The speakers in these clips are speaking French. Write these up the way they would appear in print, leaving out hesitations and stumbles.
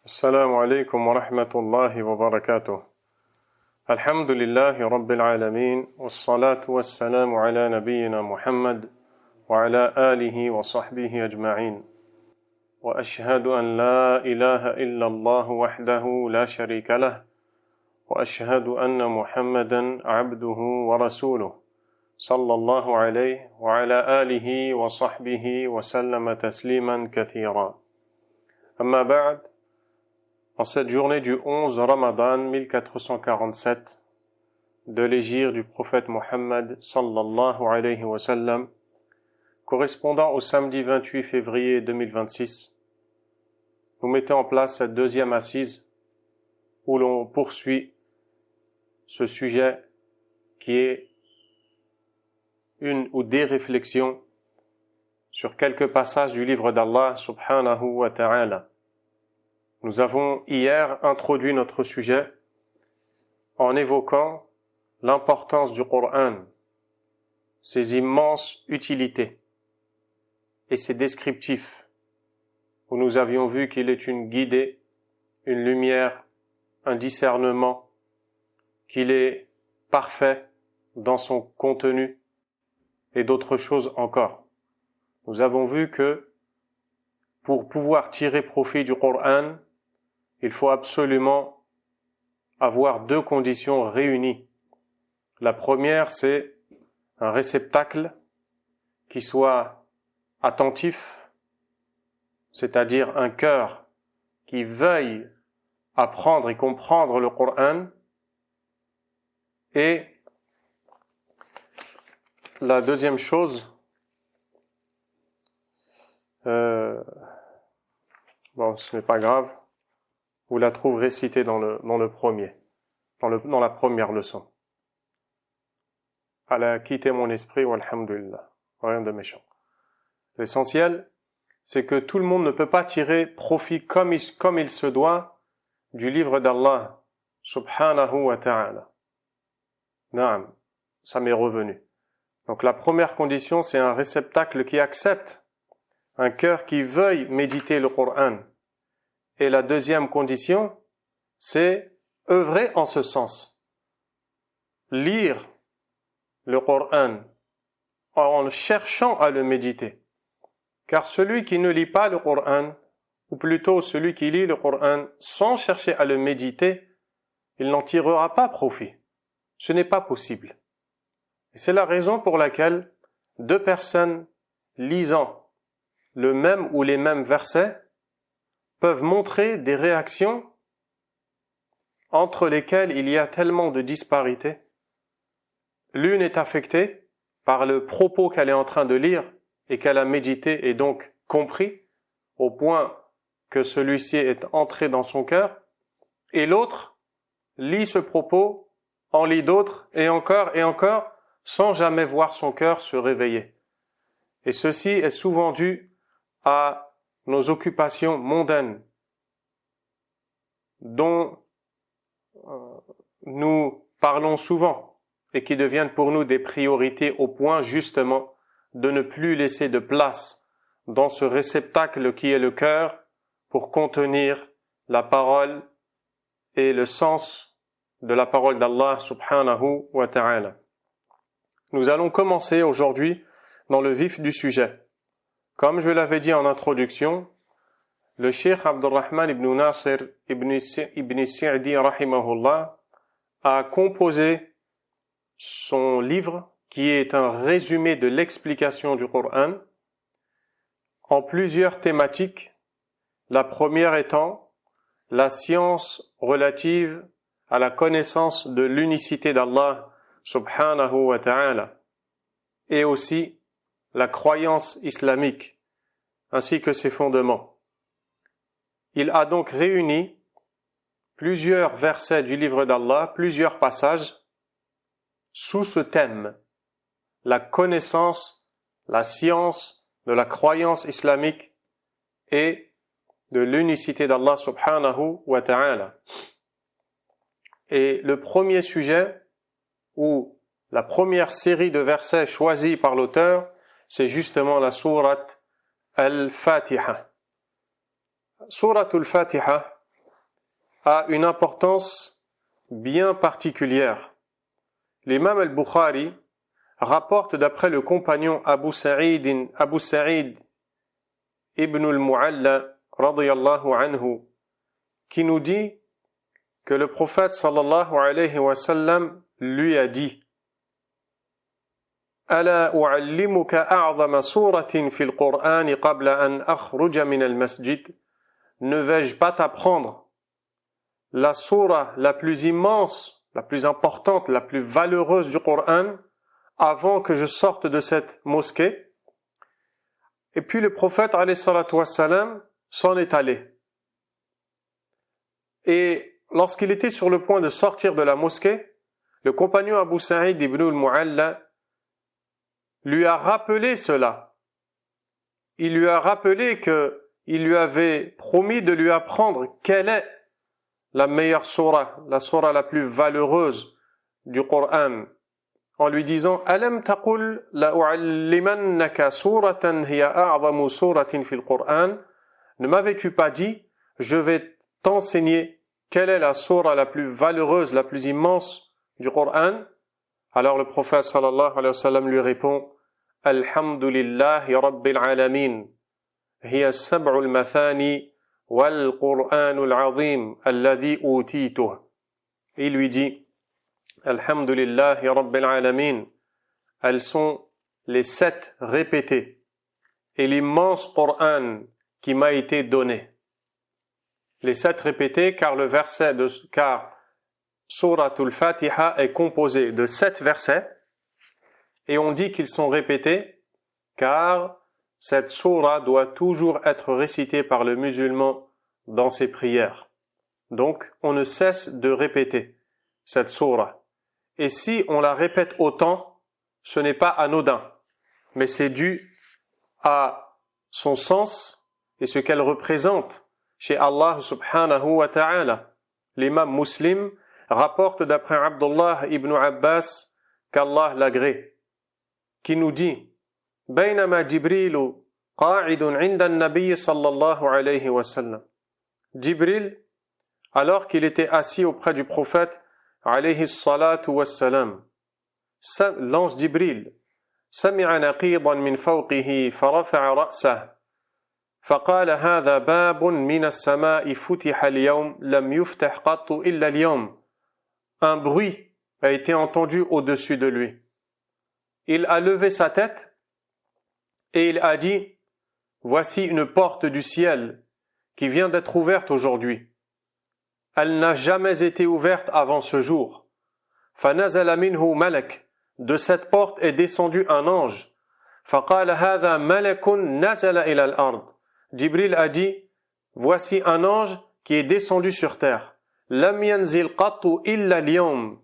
السلام عليكم ورحمة الله وبركاته. الحمد لله رب العالمين والصلاة والسلام على نبينا محمد وعلى آله وصحبه أجمعين وأشهد أن لا إله إلا الله وحده لا شريك له وأشهد أن محمدا عبده ورسوله صلى الله عليه وعلى آله وصحبه وسلم تسليما كثيرا. أما بعد. En cette journée du 11 Ramadan 1447 de l'hégire du prophète Mohammed sallallahu alayhi wa sallam, correspondant au samedi 28 février 2026, nous mettons en place cette deuxième assise où l'on poursuit ce sujet qui est une ou des réflexions sur quelques passages du livre d'Allah subhanahu wa ta'ala. Nous avons hier introduit notre sujet en évoquant l'importance du Coran, ses immenses utilités et ses descriptifs, où nous avions vu qu'il est une guidée, une lumière, un discernement, qu'il est parfait dans son contenu et d'autres choses encore. Nous avons vu que pour pouvoir tirer profit du Coran, il faut absolument avoir deux conditions réunies. La première, c'est un réceptacle qui soit attentif, c'est-à-dire un cœur qui veuille apprendre et comprendre le Coran. Et la deuxième chose, ce n'est pas grave, vous la trouverez citée dans la première leçon. Elle a quitté mon esprit, walhamdulillah, rien de méchant. L'essentiel, c'est que tout le monde ne peut pas tirer profit comme il se doit du livre d'Allah, subhanahu wa ta'ala. Naam, ça m'est revenu. Donc la première condition, c'est un réceptacle qui accepte, un cœur qui veuille méditer le Coran. Et la deuxième condition, c'est œuvrer en ce sens. Lire le Coran en cherchant à le méditer. Car celui qui ne lit pas le Coran, ou plutôt celui qui lit le Coran sans chercher à le méditer, il n'en tirera pas profit. Ce n'est pas possible. Et c'est la raison pour laquelle deux personnes lisant le même ou les mêmes versets peuvent montrer des réactions entre lesquelles il y a tellement de disparités. L'une est affectée par le propos qu'elle est en train de lire et qu'elle a médité et donc compris au point que celui-ci est entré dans son cœur, et l'autre lit ce propos, en lit d'autres et encore sans jamais voir son cœur se réveiller. Et ceci est souvent dû à nos occupations mondaines dont nous parlons souvent et qui deviennent pour nous des priorités au point justement de ne plus laisser de place dans ce réceptacle qui est le cœur pour contenir la parole et le sens de la parole d'Allah subhanahu wa ta'ala. Nous allons commencer aujourd'hui dans le vif du sujet. Comme je l'avais dit en introduction, le Cheikh Abdurrahman ibn Nasir ibn Sa'di rahimahullah a composé son livre qui est un résumé de l'explication du Coran en plusieurs thématiques, la première étant la science relative à la connaissance de l'unicité d'Allah subhanahu wa ta'ala et aussi la croyance islamique, ainsi que ses fondements. Il a donc réuni plusieurs versets du livre d'Allah, plusieurs passages, sous ce thème, la connaissance, la science de la croyance islamique et de l'unicité d'Allah subhanahu wa ta'ala. Et le premier sujet, ou la première série de versets choisis par l'auteur, c'est justement la sourate Al-Fatiha. Sourate Al-Fatiha, a une importance bien particulière. L'imam al-Bukhari rapporte d'après le compagnon Abu Sa'id ibn al-Mu'alla radiyallahu anhu, qui nous dit que le prophète sallallahu alayhi wa sallam lui a dit: Ala u'allimuka a'zama suratin fil Qur'an qabla an akhruja min al-masjid. Ne vais-je pas t'apprendre la sourate la plus immense, la plus importante, la plus valeureuse du Coran avant que je sorte de cette mosquée? Et puis le prophète alayhi salatu wassalam s'en est allé. Et lorsqu'il était sur le point de sortir de la mosquée, le compagnon Abu Sa'id ibn al-Mu'alla lui a rappelé cela. Il lui a rappelé qu'il lui avait promis de lui apprendre quelle est la meilleure sourate, la sourate la plus valeureuse du Coran, en lui disant: Alam taqul la u'allimannaka suratan hiya a'zamu suratin fil Qur'an. Ne m'avais-tu pas dit, je vais t'enseigner quelle est la sourate la plus valeureuse, la plus immense du Coran? Alors le prophète sallallahu alayhi wa sallam lui répond: Alhamdulillahi rabbil alamin, hiya sab'ul mathani wal Qur'anul azim alladhi utituh. Il lui dit: Alhamdulillahi rabbil alamin, elles sont les 7 répétées et l'immense Coran qui m'a été donné. Les 7 répétées car Suratul Fatiha est composée de 7 versets, et on dit qu'ils sont répétés car cette sourate doit toujours être récitée par le musulman dans ses prières. Donc on ne cesse de répéter cette sourate. Et si on la répète autant, ce n'est pas anodin, mais c'est dû à son sens et ce qu'elle représente chez Allah subhanahu wa ta'ala. L'imam Muslim rapporte d'après Abdullah ibn Abbas, qu'Allah l'agrée, qui nous dit: Baynama Jibrilu qa'idun 'inda an-nabiy sallallahu alayhi wa sallam. Jibril, alors qu'il était assis auprès du prophète alayhi salatu wassalam, l'ange Jibril sami'a naqidan min fawqihi farafa'a ra'sahu فقال هذا باب من السماء فتح اليوم لم يفتح قط إلا اليوم. Un bruit a été entendu au-dessus de lui. Il a levé sa tête et il a dit: Voici une porte du ciel qui vient d'être ouverte aujourd'hui. Elle n'a jamais été ouverte avant ce jour. فنزل منه ملك. De cette porte est descendu un ange. فقال هذا ملك نزل إلى الأرض. Jibril a dit: Voici un ange qui est descendu sur terre. لم ينزل قط إلا اليوم.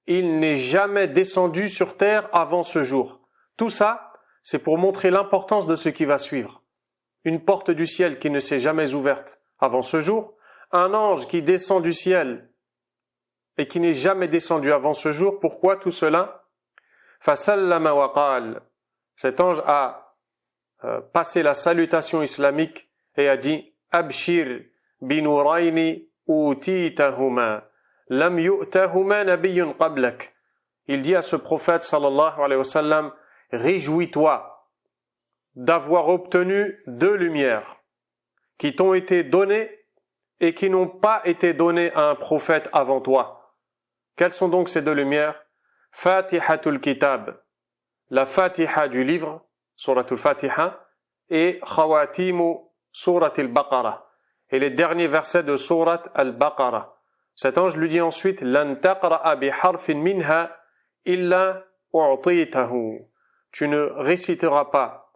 Il n'est jamais descendu sur terre avant ce jour. Tout ça, c'est pour montrer l'importance de ce qui va suivre. Une porte du ciel qui ne s'est jamais ouverte avant ce jour, un ange qui descend du ciel et qui n'est jamais descendu avant ce jour. Pourquoi tout cela? فَسَلَّمَ وَقَالَ. Cet ange a passé la salutation islamique et a dit: Abshir binurayni utitahuma lam yu'tahuma nabiyyun qablak. Il dit à ce prophète sallallahu alayhi wa sallam: Réjouis-toi d'avoir obtenu 2 lumières qui t'ont été données et qui n'ont pas été données à un prophète avant toi. Quelles sont donc ces 2 lumières? Fatihatul Kitab, la Fatiha du livre, Suratul Fatiha, et Khawatimu Surat al-Baqarah, et les derniers versets de Surat al-Baqarah. Cet ange lui dit ensuite: Lan taqra'a bi harfin minha illa u'titahu. Tu ne réciteras pas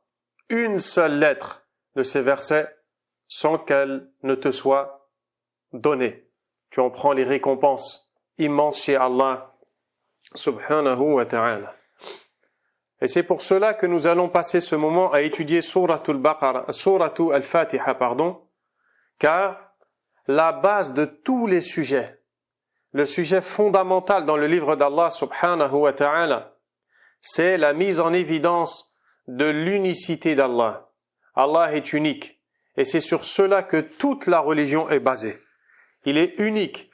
une seule lettre de ces versets sans qu'elle ne te soit donnée. Tu en prends les récompenses immenses chez Allah subhanahu wa ta'ala. Et c'est pour cela que nous allons passer ce moment à étudier Suratul al-Fatiha, car la base de tous les sujets, le sujet fondamental dans le livre d'Allah subhanahu wa ta'ala, c'est la mise en évidence de l'unicité d'Allah. Allah est unique, et c'est sur cela que toute la religion est basée. il est unique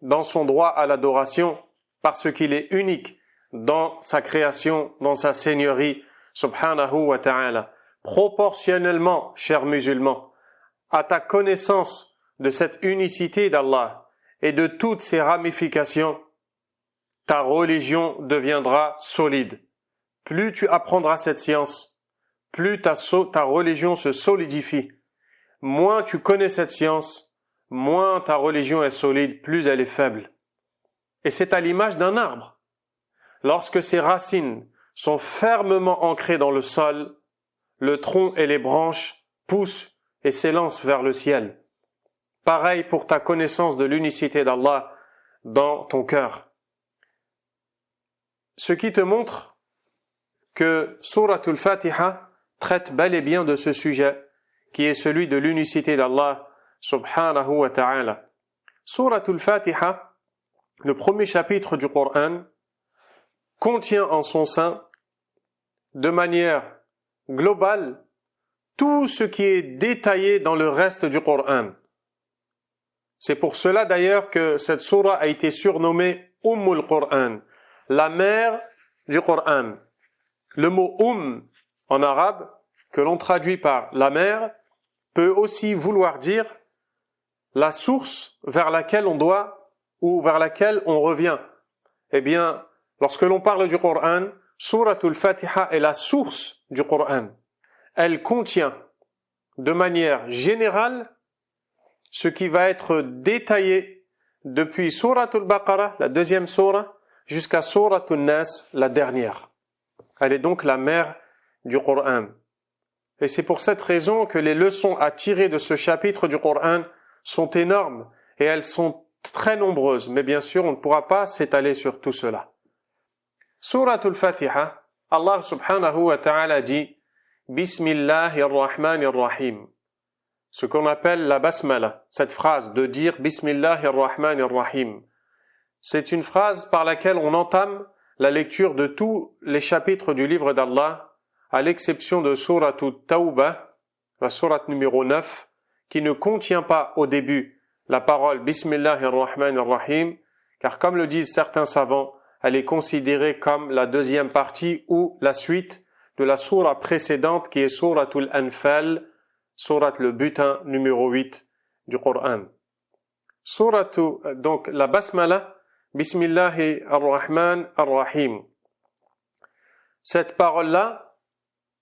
dans son droit à l'adoration parce qu'il est unique dans sa création, dans sa seigneurie, subhanahu wa ta'ala. Proportionnellement, chers musulmans, à ta connaissance de cette unicité d'Allah et de toutes ses ramifications, ta religion deviendra solide. Plus tu apprendras cette science, plus ta religion se solidifie. Moins tu connais cette science, moins ta religion est solide, plus elle est faible. Et c'est à l'image d'un arbre. Lorsque ses racines sont fermement ancrées dans le sol, le tronc et les branches poussent et s'élancent vers le ciel. Pareil pour ta connaissance de l'unicité d'Allah dans ton cœur. Ce qui te montre que Souratul Fatiha traite bel et bien de ce sujet, qui est celui de l'unicité d'Allah subhanahu wa ta'ala. Souratul Fatiha, le premier chapitre du Coran, contient en son sein, de manière globale, tout ce qui est détaillé dans le reste du Coran. C'est pour cela d'ailleurs que cette sourate a été surnommée Ummul Qur'an, la mère du Coran. Le mot en arabe, que l'on traduit par la mère, peut aussi vouloir dire la source vers laquelle on doit ou vers laquelle on revient. Eh bien, lorsque l'on parle du Coran, Souratul Fatiha est la source du Coran. Elle contient de manière générale ce qui va être détaillé depuis Souratul Baqarah, la deuxième sourate, jusqu'à Souratul Nas, la dernière. Elle est donc la mère du Coran. Et c'est pour cette raison que les leçons à tirer de ce chapitre du Coran sont énormes et elles sont très nombreuses. Mais bien sûr, on ne pourra pas s'étaler sur tout cela. Souratul Fatiha, Allah subhanahu wa ta'ala dit Bismillahirrahmanirrahim. Ce qu'on appelle la basmala, cette phrase de dire Bismillahirrahmanirrahim. C'est une phrase par laquelle on entame la lecture de tous les chapitres du livre d'Allah, à l'exception de Souratul Tawbah, la sourate numéro 9, qui ne contient pas au début la parole Bismillahirrahmanirrahim, car comme le disent certains savants, elle est considérée comme la deuxième partie ou la suite de la sourate précédente qui est Souratul Anfal, sourate le butin numéro 8 du Coran. Donc la basmala, Bismillahirrahmanirrahim. Cette parole-là,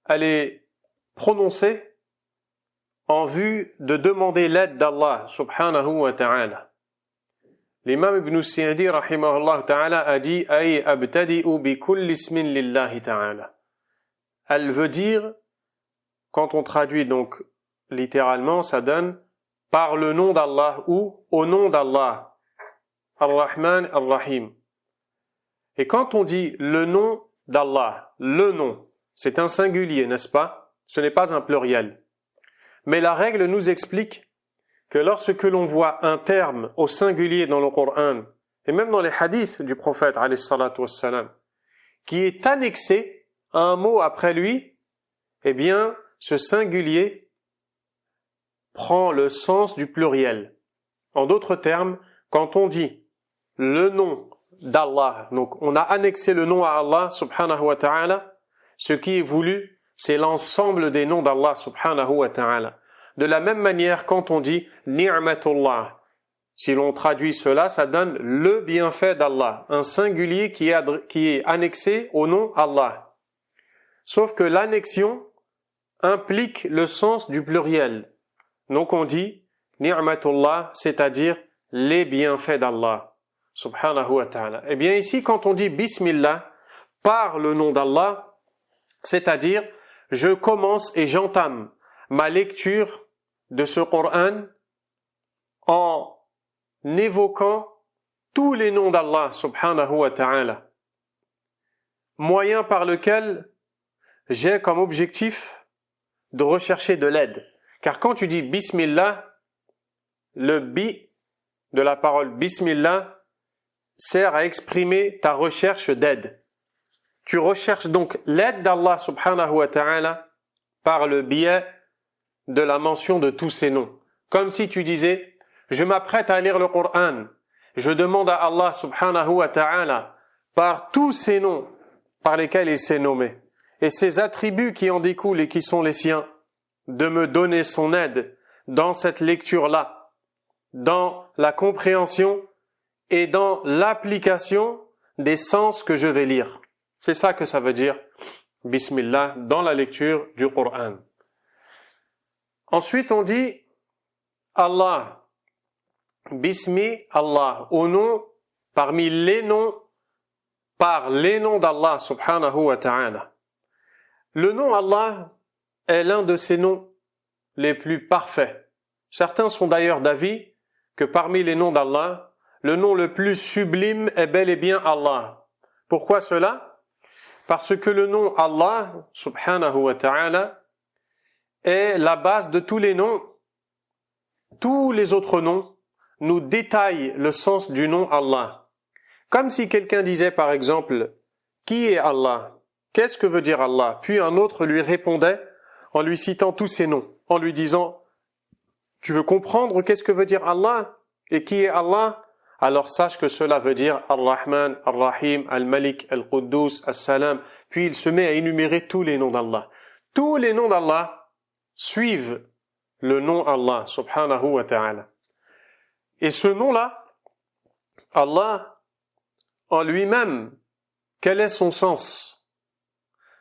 elle est prononcée en vue de demander l'aide d'Allah subhanahu wa ta'ala. L'imam Ibn Sa'di rahimahullah ta'ala a dit Ay abtadi'u bi kulli ismin lillahi ta'ala. Elle veut dire, quand on traduit donc littéralement, ça donne par le nom d'Allah ou au nom d'Allah. Ar-Rahman, Ar-Rahim. Et quand on dit le nom d'Allah, le nom, c'est un singulier, n'est-ce pas? Ce n'est pas un pluriel. Mais la règle nous explique que lorsque l'on voit un terme au singulier dans le Coran, et même dans les hadiths du prophète, alayhi salatu wassalam, qui est annexé à un mot après lui, eh bien, ce singulier prend le sens du pluriel. En d'autres termes, quand on dit le nom d'Allah, donc on a annexé le nom à Allah subhanahu wa ta'ala, ce qui est voulu, c'est l'ensemble des noms d'Allah subhanahu wa ta'ala. De la même manière, quand on dit ni'matullah, si l'on traduit cela, ça donne le bienfait d'Allah, un singulier qui est annexé au nom Allah. Sauf que l'annexion implique le sens du pluriel. Donc on dit ni'matullah, c'est-à-dire les bienfaits d'Allah subhanahu wa ta'ala. Eh bien ici, quand on dit Bismillah, par le nom d'Allah, c'est-à-dire je commence et j'entame ma lecture de ce Coran en évoquant tous les noms d'Allah subhanahu wa ta'ala, moyen par lequel j'ai comme objectif de rechercher de l'aide. Car quand tu dis Bismillah, le bi de la parole Bismillah sert à exprimer ta recherche d'aide. Tu recherches donc l'aide d'Allah subhanahu wa ta'ala par le biais de la mention de tous ces noms. Comme si tu disais, je m'apprête à lire le Coran, je demande à Allah subhanahu wa ta'ala, par tous ces noms par lesquels il s'est nommé, et ces attributs qui en découlent et qui sont les siens, de me donner son aide dans cette lecture-là, dans la compréhension et dans l'application des sens que je vais lire. C'est ça que ça veut dire Bismillah dans la lecture du Coran. Ensuite, on dit Allah, Bismi Allah, au nom, parmi les noms, par les noms d'Allah subhanahu wa ta'ala. Le nom Allah est l'un de ces noms les plus parfaits. Certains sont d'ailleurs d'avis que parmi les noms d'Allah, le nom le plus sublime est bel et bien Allah. Pourquoi cela? Parce que le nom Allah subhanahu wa ta'ala est la base de tous les noms. Tous les autres noms nous détaillent le sens du nom Allah. Comme si quelqu'un disait par exemple « Qui est Allah? Qu'est-ce que veut dire Allah ?» Puis un autre lui répondait en lui citant tous ses noms, en lui disant « Tu veux comprendre qu'est-ce que veut dire Allah et qui est Allah? Alors sache que cela veut dire Ar-Rahman, Ar-Rahim, Al-Malik, Al-Quddus, As-Salam. » Puis il se met à énumérer tous les noms d'Allah. Tous les noms d'Allah suivent le nom Allah, subhanahu wa ta'ala. Et ce nom-là, Allah, en lui-même, quel est son sens?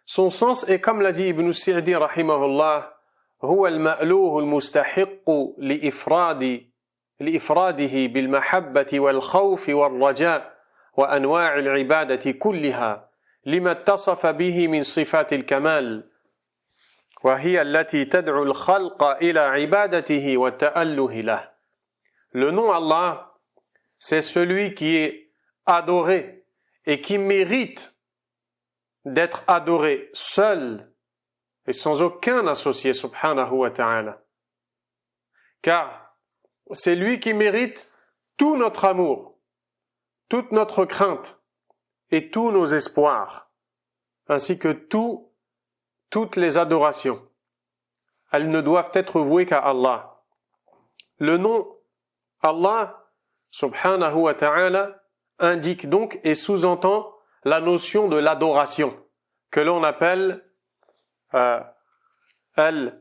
Son sens est, comme l'a dit Ibn Sa'di rahimahullah, هو المألوه المستحق لإفراده بالمحبة والخوف والرجاء وأنواع العبادة كلها لما اتصف به من صفات الكمال وهي التي تدعو الخلق إلى عبادته والتأله له. Le nom Allah, c'est celui qui est adoré et qui mérite d'être adoré seul et sans aucun associé, subhanahu wa ta'ala. Car c'est lui qui mérite tout notre amour, toute notre crainte et tous nos espoirs, ainsi que toutes les adorations. Elles ne doivent être vouées qu'à Allah. Le nom Allah, subhanahu wa ta'ala, indique donc et sous-entend la notion de l'adoration, que l'on appelle al-uluhiyya,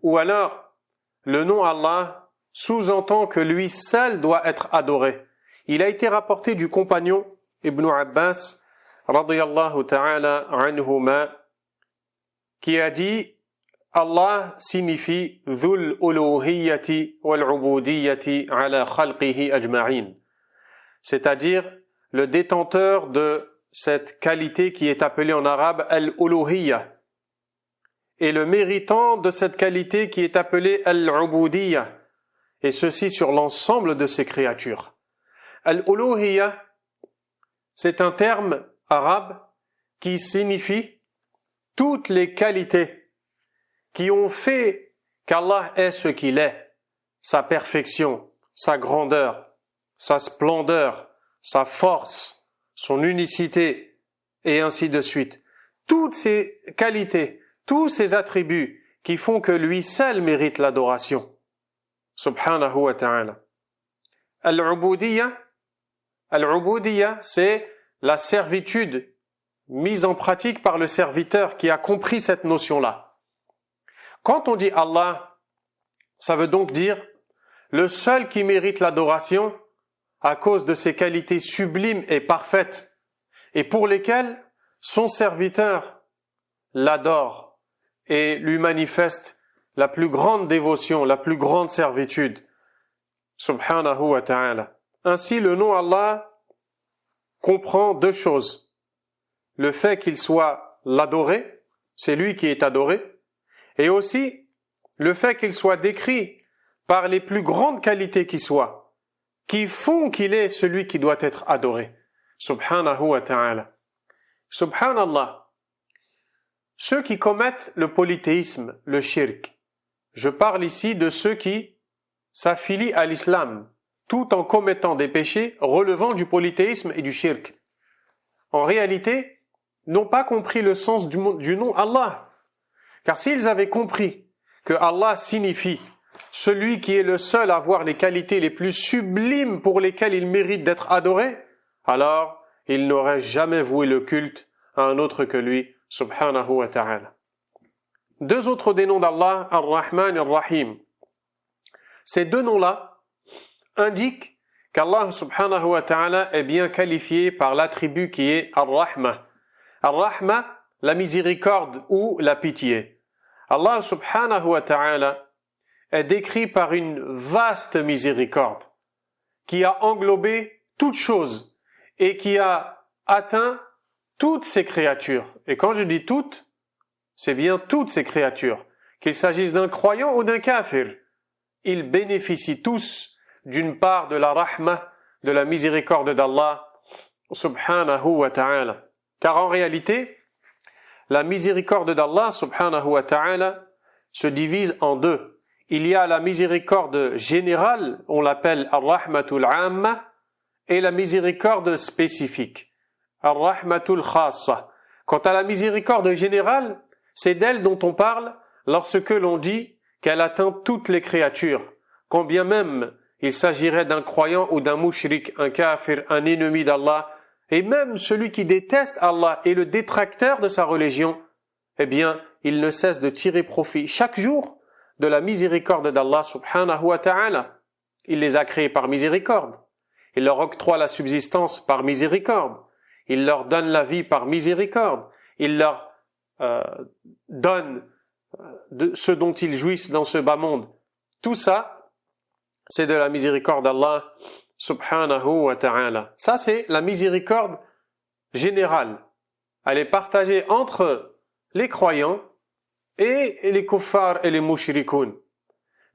ou alors le nom Allah sous-entend que lui seul doit être adoré. Il a été rapporté du compagnon Ibn Abbas radiyallahu ta'ala anhuma qui a dit Allah signifie dhul uluhiyyati wal ubudiyyati ala khalqihi ajma'in, c'est-à-dire le détenteur de cette qualité qui est appelée en arabe al-uluhiyya et le méritant de cette qualité qui est appelée al-ubudiyya, et ceci sur l'ensemble de ses créatures. Al-uluhiyya, c'est un terme arabe qui signifie toutes les qualités qui ont fait qu'Allah est ce qu'il est, sa perfection, sa grandeur, sa splendeur, sa force, son unicité, et ainsi de suite. Toutes ces qualités, tous ces attributs qui font que lui seul mérite l'adoration. Subhanahu wa ta'ala. Al-ubudiyya, c'est la servitude mise en pratique par le serviteur qui a compris cette notion-là. Quand on dit Allah, ça veut donc dire le seul qui mérite l'adoration à cause de ses qualités sublimes et parfaites et pour lesquelles son serviteur l'adore et lui manifeste la plus grande dévotion, la plus grande servitude. Subhanahu wa ta'ala. Ainsi, le nom Allah comprend deux choses. Le fait qu'il soit l'adoré, c'est lui qui est adoré, et aussi le fait qu'il soit décrit par les plus grandes qualités qui soient, qui font qu'il est celui qui doit être adoré. Subhanahu wa ta'ala. Subhanallah. Ceux qui commettent le polythéisme, le shirk, je parle ici de ceux qui s'affilient à l'islam, tout en commettant des péchés relevant du polythéisme et du shirk. En réalité, n'ont pas compris le sens du nom Allah. Car s'ils avaient compris que Allah signifie celui qui est le seul à avoir les qualités les plus sublimes pour lesquelles il mérite d'être adoré, alors il n'aurait jamais voué le culte à un autre que lui, subhanahu wa ta'ala. Deux autres des noms d'Allah, Ar-Rahman et Ar-Rahim. Ces deux noms-là indiquent qu'Allah subhanahu wa ta'ala est bien qualifié par l'attribut qui est Ar-Rahma. Ar-Rahma, la miséricorde ou la pitié. Allah subhanahu wa ta'ala est décrit par une vaste miséricorde qui a englobé toutes choses et qui a atteint toutes ces créatures. Et quand je dis toutes, c'est bien toutes ces créatures, qu'il s'agisse d'un croyant ou d'un kafir. Ils bénéficient tous d'une part de la rahma, de la miséricorde d'Allah subhanahu wa ta'ala. Car en réalité, la miséricorde d'Allah subhanahu wa ta'ala se divise en deux. Il y a la miséricorde générale, on l'appelle ar-rahmatul amma, et la miséricorde spécifique, ar-rahmatul khassa. Quant à la miséricorde générale, c'est d'elle dont on parle lorsque l'on dit qu'elle atteint toutes les créatures, combien même il s'agirait d'un croyant ou d'un mushrik, un kafir, un ennemi d'Allah, et même celui qui déteste Allah et le détracteur de sa religion, eh bien, il ne cesse de tirer profit chaque jour de la miséricorde d'Allah subhanahu wa ta'ala. Il les a créés par miséricorde. Il leur octroie la subsistance par miséricorde. Il leur donne la vie par miséricorde. Il leur donne ce dont ils jouissent dans ce bas monde. Tout ça, c'est de la miséricorde d'Allah subhanahu wa ta'ala. Ça, c'est la miséricorde générale. Elle est partagée entre les croyants et les kuffars et les mushrikoun.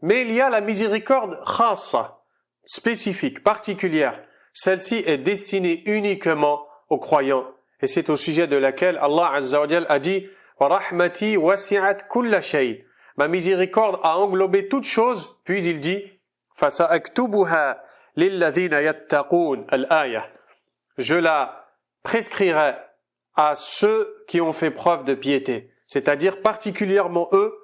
Mais il y a la miséricorde khassa, spécifique, particulière. Celle-ci est destinée uniquement aux croyants. Et c'est au sujet de laquelle Allah Azza wa Jal a dit « Wa rahmati wasi'at kulla shay » Ma miséricorde a englobé toutes choses, puis il dit « Fasa'aktubuha lilladhina yattaqoun » al-ayah. Je la prescrirai à ceux qui ont fait preuve de piété. C'est-à-dire particulièrement eux,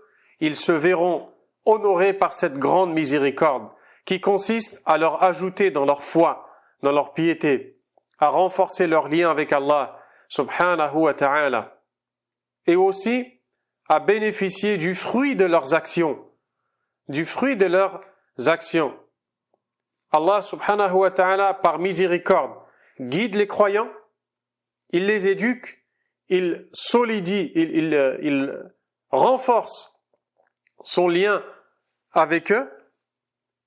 ils se verront honorés par cette grande miséricorde qui consiste à leur ajouter dans leur foi, dans leur piété, à renforcer leur lien avec Allah subhanahu wa ta'ala et aussi à bénéficier du fruit de leurs actions, Allah subhanahu wa ta'ala par miséricorde guide les croyants, il les éduque, il solidifie, il renforce son lien avec eux,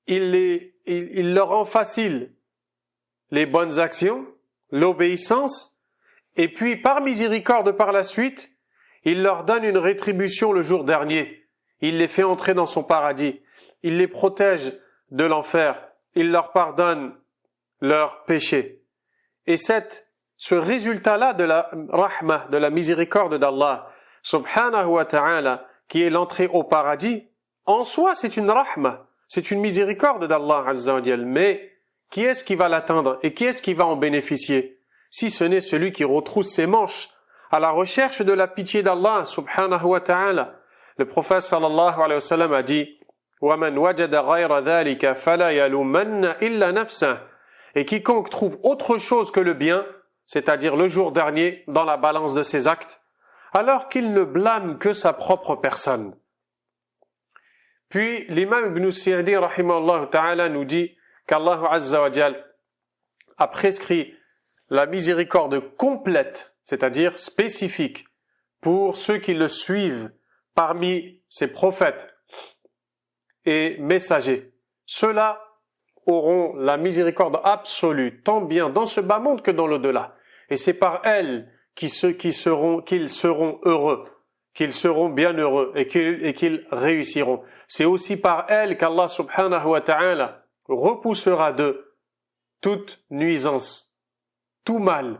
il leur rend facile les bonnes actions, l'obéissance, et puis par miséricorde par la suite, il leur donne une rétribution le jour dernier. Il les fait entrer dans son paradis. Il les protège de l'enfer. Il leur pardonne leurs péchés. Et ce résultat-là de la rahma, de la miséricorde d'Allah, subhanahu wa ta'ala, qui est l'entrée au paradis, en soi c'est une rahma, c'est une miséricorde d'Allah Azza wa Jal. Mais qui est-ce qui va l'atteindre et qui est-ce qui va en bénéficier, si ce n'est celui qui retrousse ses manches à la recherche de la pitié d'Allah subhanahu wa ta'ala. Le prophète sallallahu alayhi wa sallam a dit وَمَنْ وَجَدَ غَيْرَ ذَلِكَ فَلَا يَلُومَنَّ إِلَّا نَفْسَهُ. Et quiconque trouve autre chose que le bien, c'est-à-dire le jour dernier, dans la balance de ses actes, alors qu'il ne blâme que sa propre personne. Puis l'imam Ibn Sa'di rahimahullah ta'ala nous dit qu'Allah Azza wa Jal a prescrit la miséricorde complète, c'est-à-dire spécifique, pour ceux qui le suivent parmi ses prophètes et messagers. Ceux-là auront la miséricorde absolue, tant bien dans ce bas monde que dans l'au-delà. Et c'est par elle qu'ils seront heureux, qu'ils seront bienheureux et qu'ils réussiront. C'est aussi par elle qu'Allah subhanahu wa ta'ala repoussera d'eux toute nuisance, tout mal.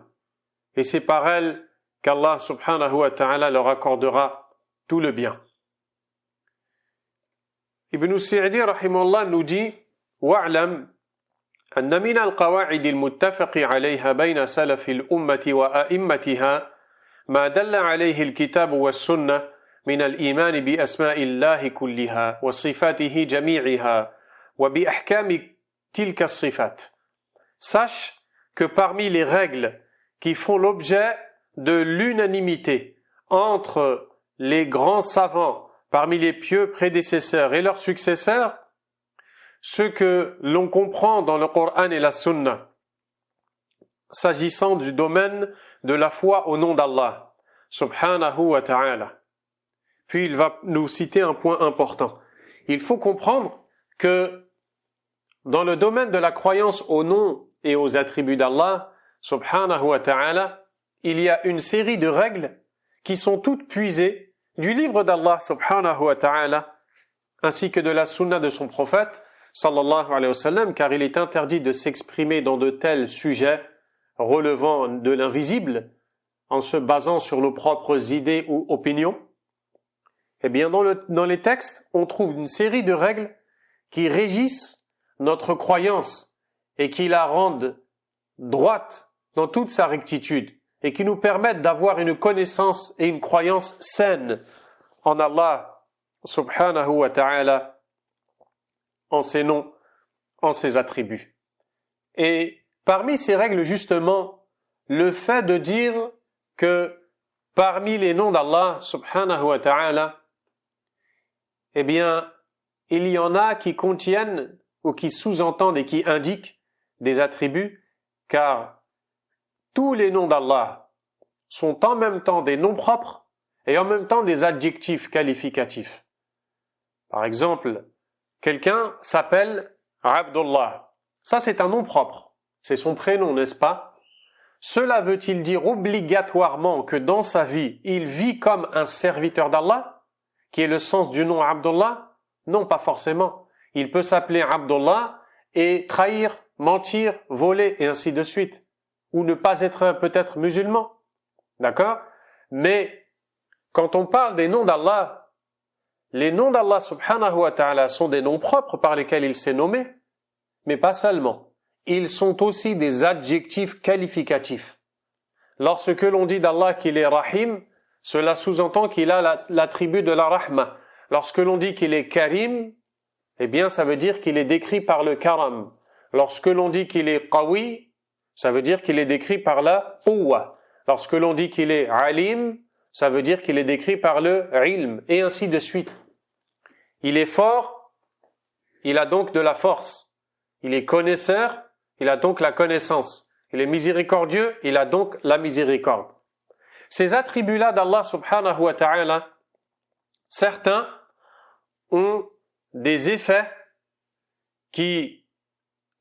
Et c'est par elle qu'Allah subhanahu wa ta'ala leur accordera tout le bien. Ibn Sa'di rahimahullah nous dit واعلم أن من القواعد المتفق عليها بين سلف الأمة وأئمتها ما دل عليه الكتاب والسنة من الإيمان بأسماء الله كلها وصفاته جميعها وبأحكام تلك الصفات. Sache que parmi les règles qui font l'objet de l'unanimité entre les grands savants, parmi les pieux prédécesseurs et leurs successeurs, ce que l'on comprend dans le Coran et la Sunna, s'agissant du domaine de la foi au nom d'Allah, subhanahu wa ta'ala. Puis il va nous citer un point important. Il faut comprendre que dans le domaine de la croyance au nom et aux attributs d'Allah, subhanahu wa ta'ala, il y a une série de règles qui sont toutes puisées du livre d'Allah, subhanahu wa ta'ala, ainsi que de la sunna de son prophète, sallallahu alayhi wa sallam, car il est interdit de s'exprimer dans de tels sujets relevant de l'invisible, en se basant sur nos propres idées ou opinions. Eh bien, dans les textes, on trouve une série de règles qui régissent notre croyance et qui la rendent droite dans toute sa rectitude et qui nous permettent d'avoir une connaissance et une croyance saine en Allah subhanahu wa ta'ala, en ses noms, en ses attributs. Et parmi ces règles, justement, le fait de dire que parmi les noms d'Allah subhanahu wa ta'ala, eh bien, il y en a qui contiennent ou qui sous-entendent et qui indiquent des attributs, car tous les noms d'Allah sont en même temps des noms propres et en même temps des adjectifs qualificatifs. Par exemple, quelqu'un s'appelle Abdullah. Ça, c'est un nom propre. C'est son prénom, n'est-ce pas? Cela veut-il dire obligatoirement que dans sa vie, il vit comme un serviteur d'Allah, qui est le sens du nom Abdullah? Non, pas forcément. Il peut s'appeler Abdullah et trahir, mentir, voler et ainsi de suite. Ou ne pas être peut-être musulman. D'accord? Mais quand on parle des noms d'Allah, les noms d'Allah subhanahu wa ta'ala sont des noms propres par lesquels il s'est nommé, mais pas seulement. Ils sont aussi des adjectifs qualificatifs. Lorsque l'on dit d'Allah qu'il est Rahim, cela sous-entend qu'il a l'attribut de la Rahma. Lorsque l'on dit qu'il est Karim, eh bien ça veut dire qu'il est décrit par le Karam. Lorsque l'on dit qu'il est Qawi, ça veut dire qu'il est décrit par la Quwwa. Lorsque l'on dit qu'il est Alim, ça veut dire qu'il est décrit par le Ilm, et ainsi de suite. Il est fort, il a donc de la force. Il est connaisseur, il a donc la connaissance. Il est miséricordieux, il a donc la miséricorde. Ces attributs-là d'Allah subhanahu wa ta'ala, certains ont des effets qui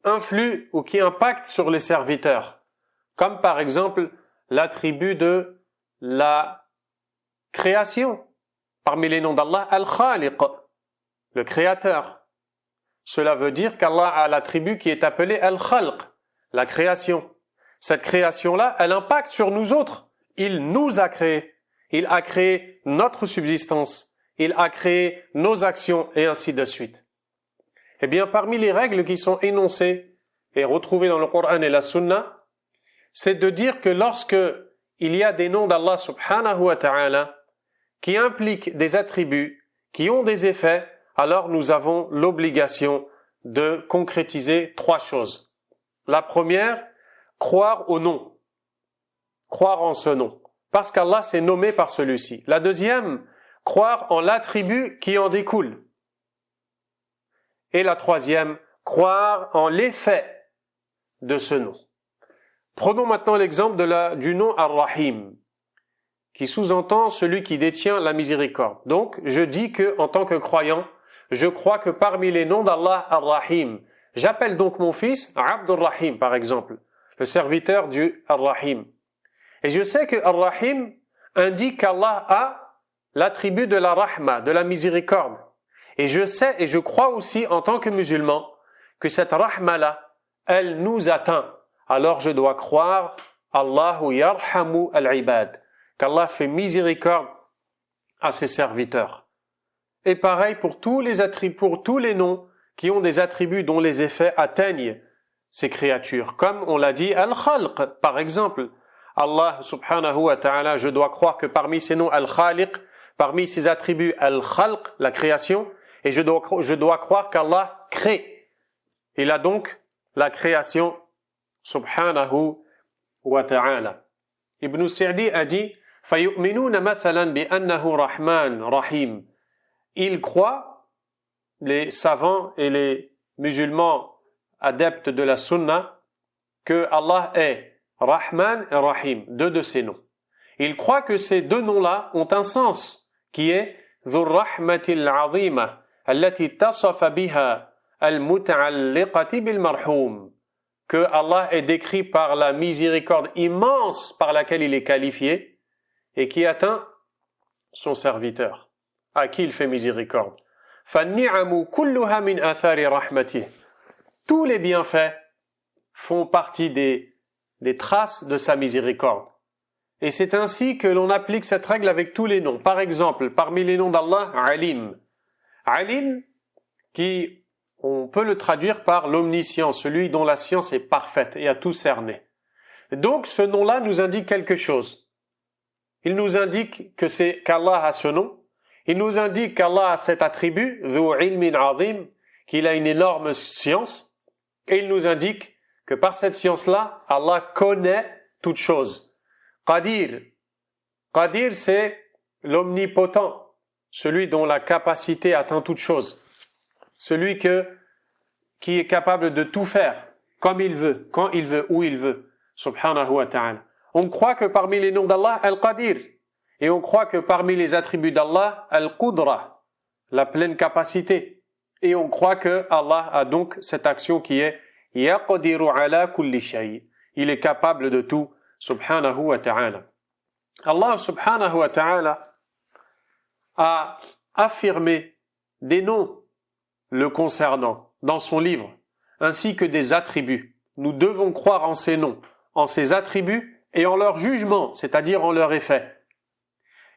influent ou qui impactent sur les serviteurs, comme par exemple l'attribut de la création. Parmi les noms d'Allah, Al-Khaliq, le créateur. Cela veut dire qu'Allah a l'attribut qui est appelé Al-Khalq, la création. Cette création-là, elle impacte sur nous autres. Il nous a créés. Il a créé notre subsistance. Il a créé nos actions et ainsi de suite. Eh bien, parmi les règles qui sont énoncées et retrouvées dans le Coran et la Sunna, c'est de dire que lorsque il y a des noms d'Allah subhanahu wa ta'ala qui impliquent des attributs, qui ont des effets, alors nous avons l'obligation de concrétiser trois choses. La première, croire au nom. Croire en ce nom. Parce qu'Allah s'est nommé par celui-ci. La deuxième, croire en l'attribut qui en découle. Et la troisième, croire en l'effet de ce nom. Prenons maintenant l'exemple du nom Ar-Rahim, qui sous-entend celui qui détient la miséricorde. Donc, je dis que, en tant que croyant, je crois que parmi les noms d'Allah Ar-Rahim, j'appelle donc mon fils Abdur Rahim, par exemple, le serviteur du Ar-Rahim. Et je sais que Ar-Rahim indique qu'Allah a l'attribut de la Rahma, de la miséricorde. Et je sais et je crois aussi en tant que musulman que cette Rahma-là, elle nous atteint. Alors je dois croire Allahu yarhamu al-ibad, qu'Allah fait miséricorde à ses serviteurs. Et pareil pour tous les attributs, pour tous les noms qui ont des attributs dont les effets atteignent ces créatures. Comme on l'a dit, Al-Khalq, par exemple. Allah subhanahu wa ta'ala, je dois croire que parmi ces noms Al-Khaliq, parmi ses attributs al-khalq, la création, et je dois croire qu'Allah crée. Il a donc la création subhanahu wa ta'ala. Ibn Sa'di a dit فَيُؤْمِنُونَ مَثَلًا بِأَنَّهُ رَحْمَنٌ رَحِيمٌ. Ils croient, les savants et les musulmans adeptes de la sunna, que Allah est Rahman et Rahim, deux de ces noms. Ils croient que ces deux noms-là ont un sens, qui est ذُو الرَّحْمَةِ الْعَظِيمَةِ التي اتصف بها المتعلقة بالمرحوم, que Allah est décrit par la miséricorde immense par laquelle il est qualifié et qui atteint son serviteur, à qui il fait miséricorde. فَالنِّعَمُ كُلُّهَا مِنْ آثَارِ رَحْمَتِهِ. Tous les bienfaits font partie des traces de sa miséricorde. Et c'est ainsi que l'on applique cette règle avec tous les noms. Par exemple, parmi les noms d'Allah, Alim. Alim, qui, on peut le traduire par l'omniscient, celui dont la science est parfaite et a tout cerné. Donc, ce nom-là nous indique quelque chose. Il nous indique que c'est qu'Allah a ce nom. Il nous indique qu'Allah a cet attribut, Dhu ilmin azim, qu'il a une énorme science. Et il nous indique que par cette science-là, Allah connaît toutes choses. Qadir. Qadir, c'est l'omnipotent, celui dont la capacité atteint toutes choses. Celui qui est capable de tout faire, comme il veut, quand il veut, où il veut. Subhanahu wa ta'ala. On croit que parmi les noms d'Allah, Al-Qadir. Et on croit que parmi les attributs d'Allah, Al-Qudra, la pleine capacité. Et on croit que Allah a donc cette action qui est Yaqdiru ala kulli shay. Il est capable de tout, subhanahu wa ta'ala. Allah subhanahu wa ta'ala a affirmé des noms le concernant dans son livre, ainsi que des attributs. Nous devons croire en ces noms, en ces attributs et en leur jugement, c'est-à-dire en leur effet.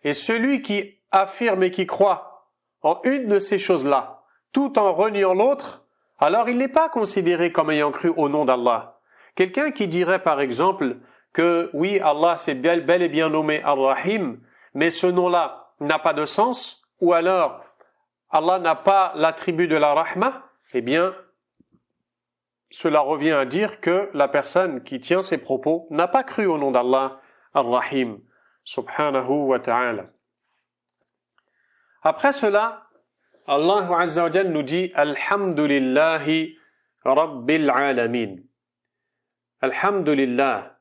Et celui qui affirme et qui croit en une de ces choses-là, tout en reniant l'autre, alors il n'est pas considéré comme ayant cru au nom d'Allah. Quelqu'un qui dirait par exemple que oui, Allah c'est bel et bien nommé Ar-Rahim, mais ce nom-là n'a pas de sens, ou alors Allah n'a pas l'attribut de la Rahma, eh bien, cela revient à dire que la personne qui tient ces propos n'a pas cru au nom d'Allah Ar-Rahim, subhanahu wa ta'ala. Après cela, Allah Azza wa Jal nous dit Alhamdulillahi Rabbil Alamin. Alhamdulillah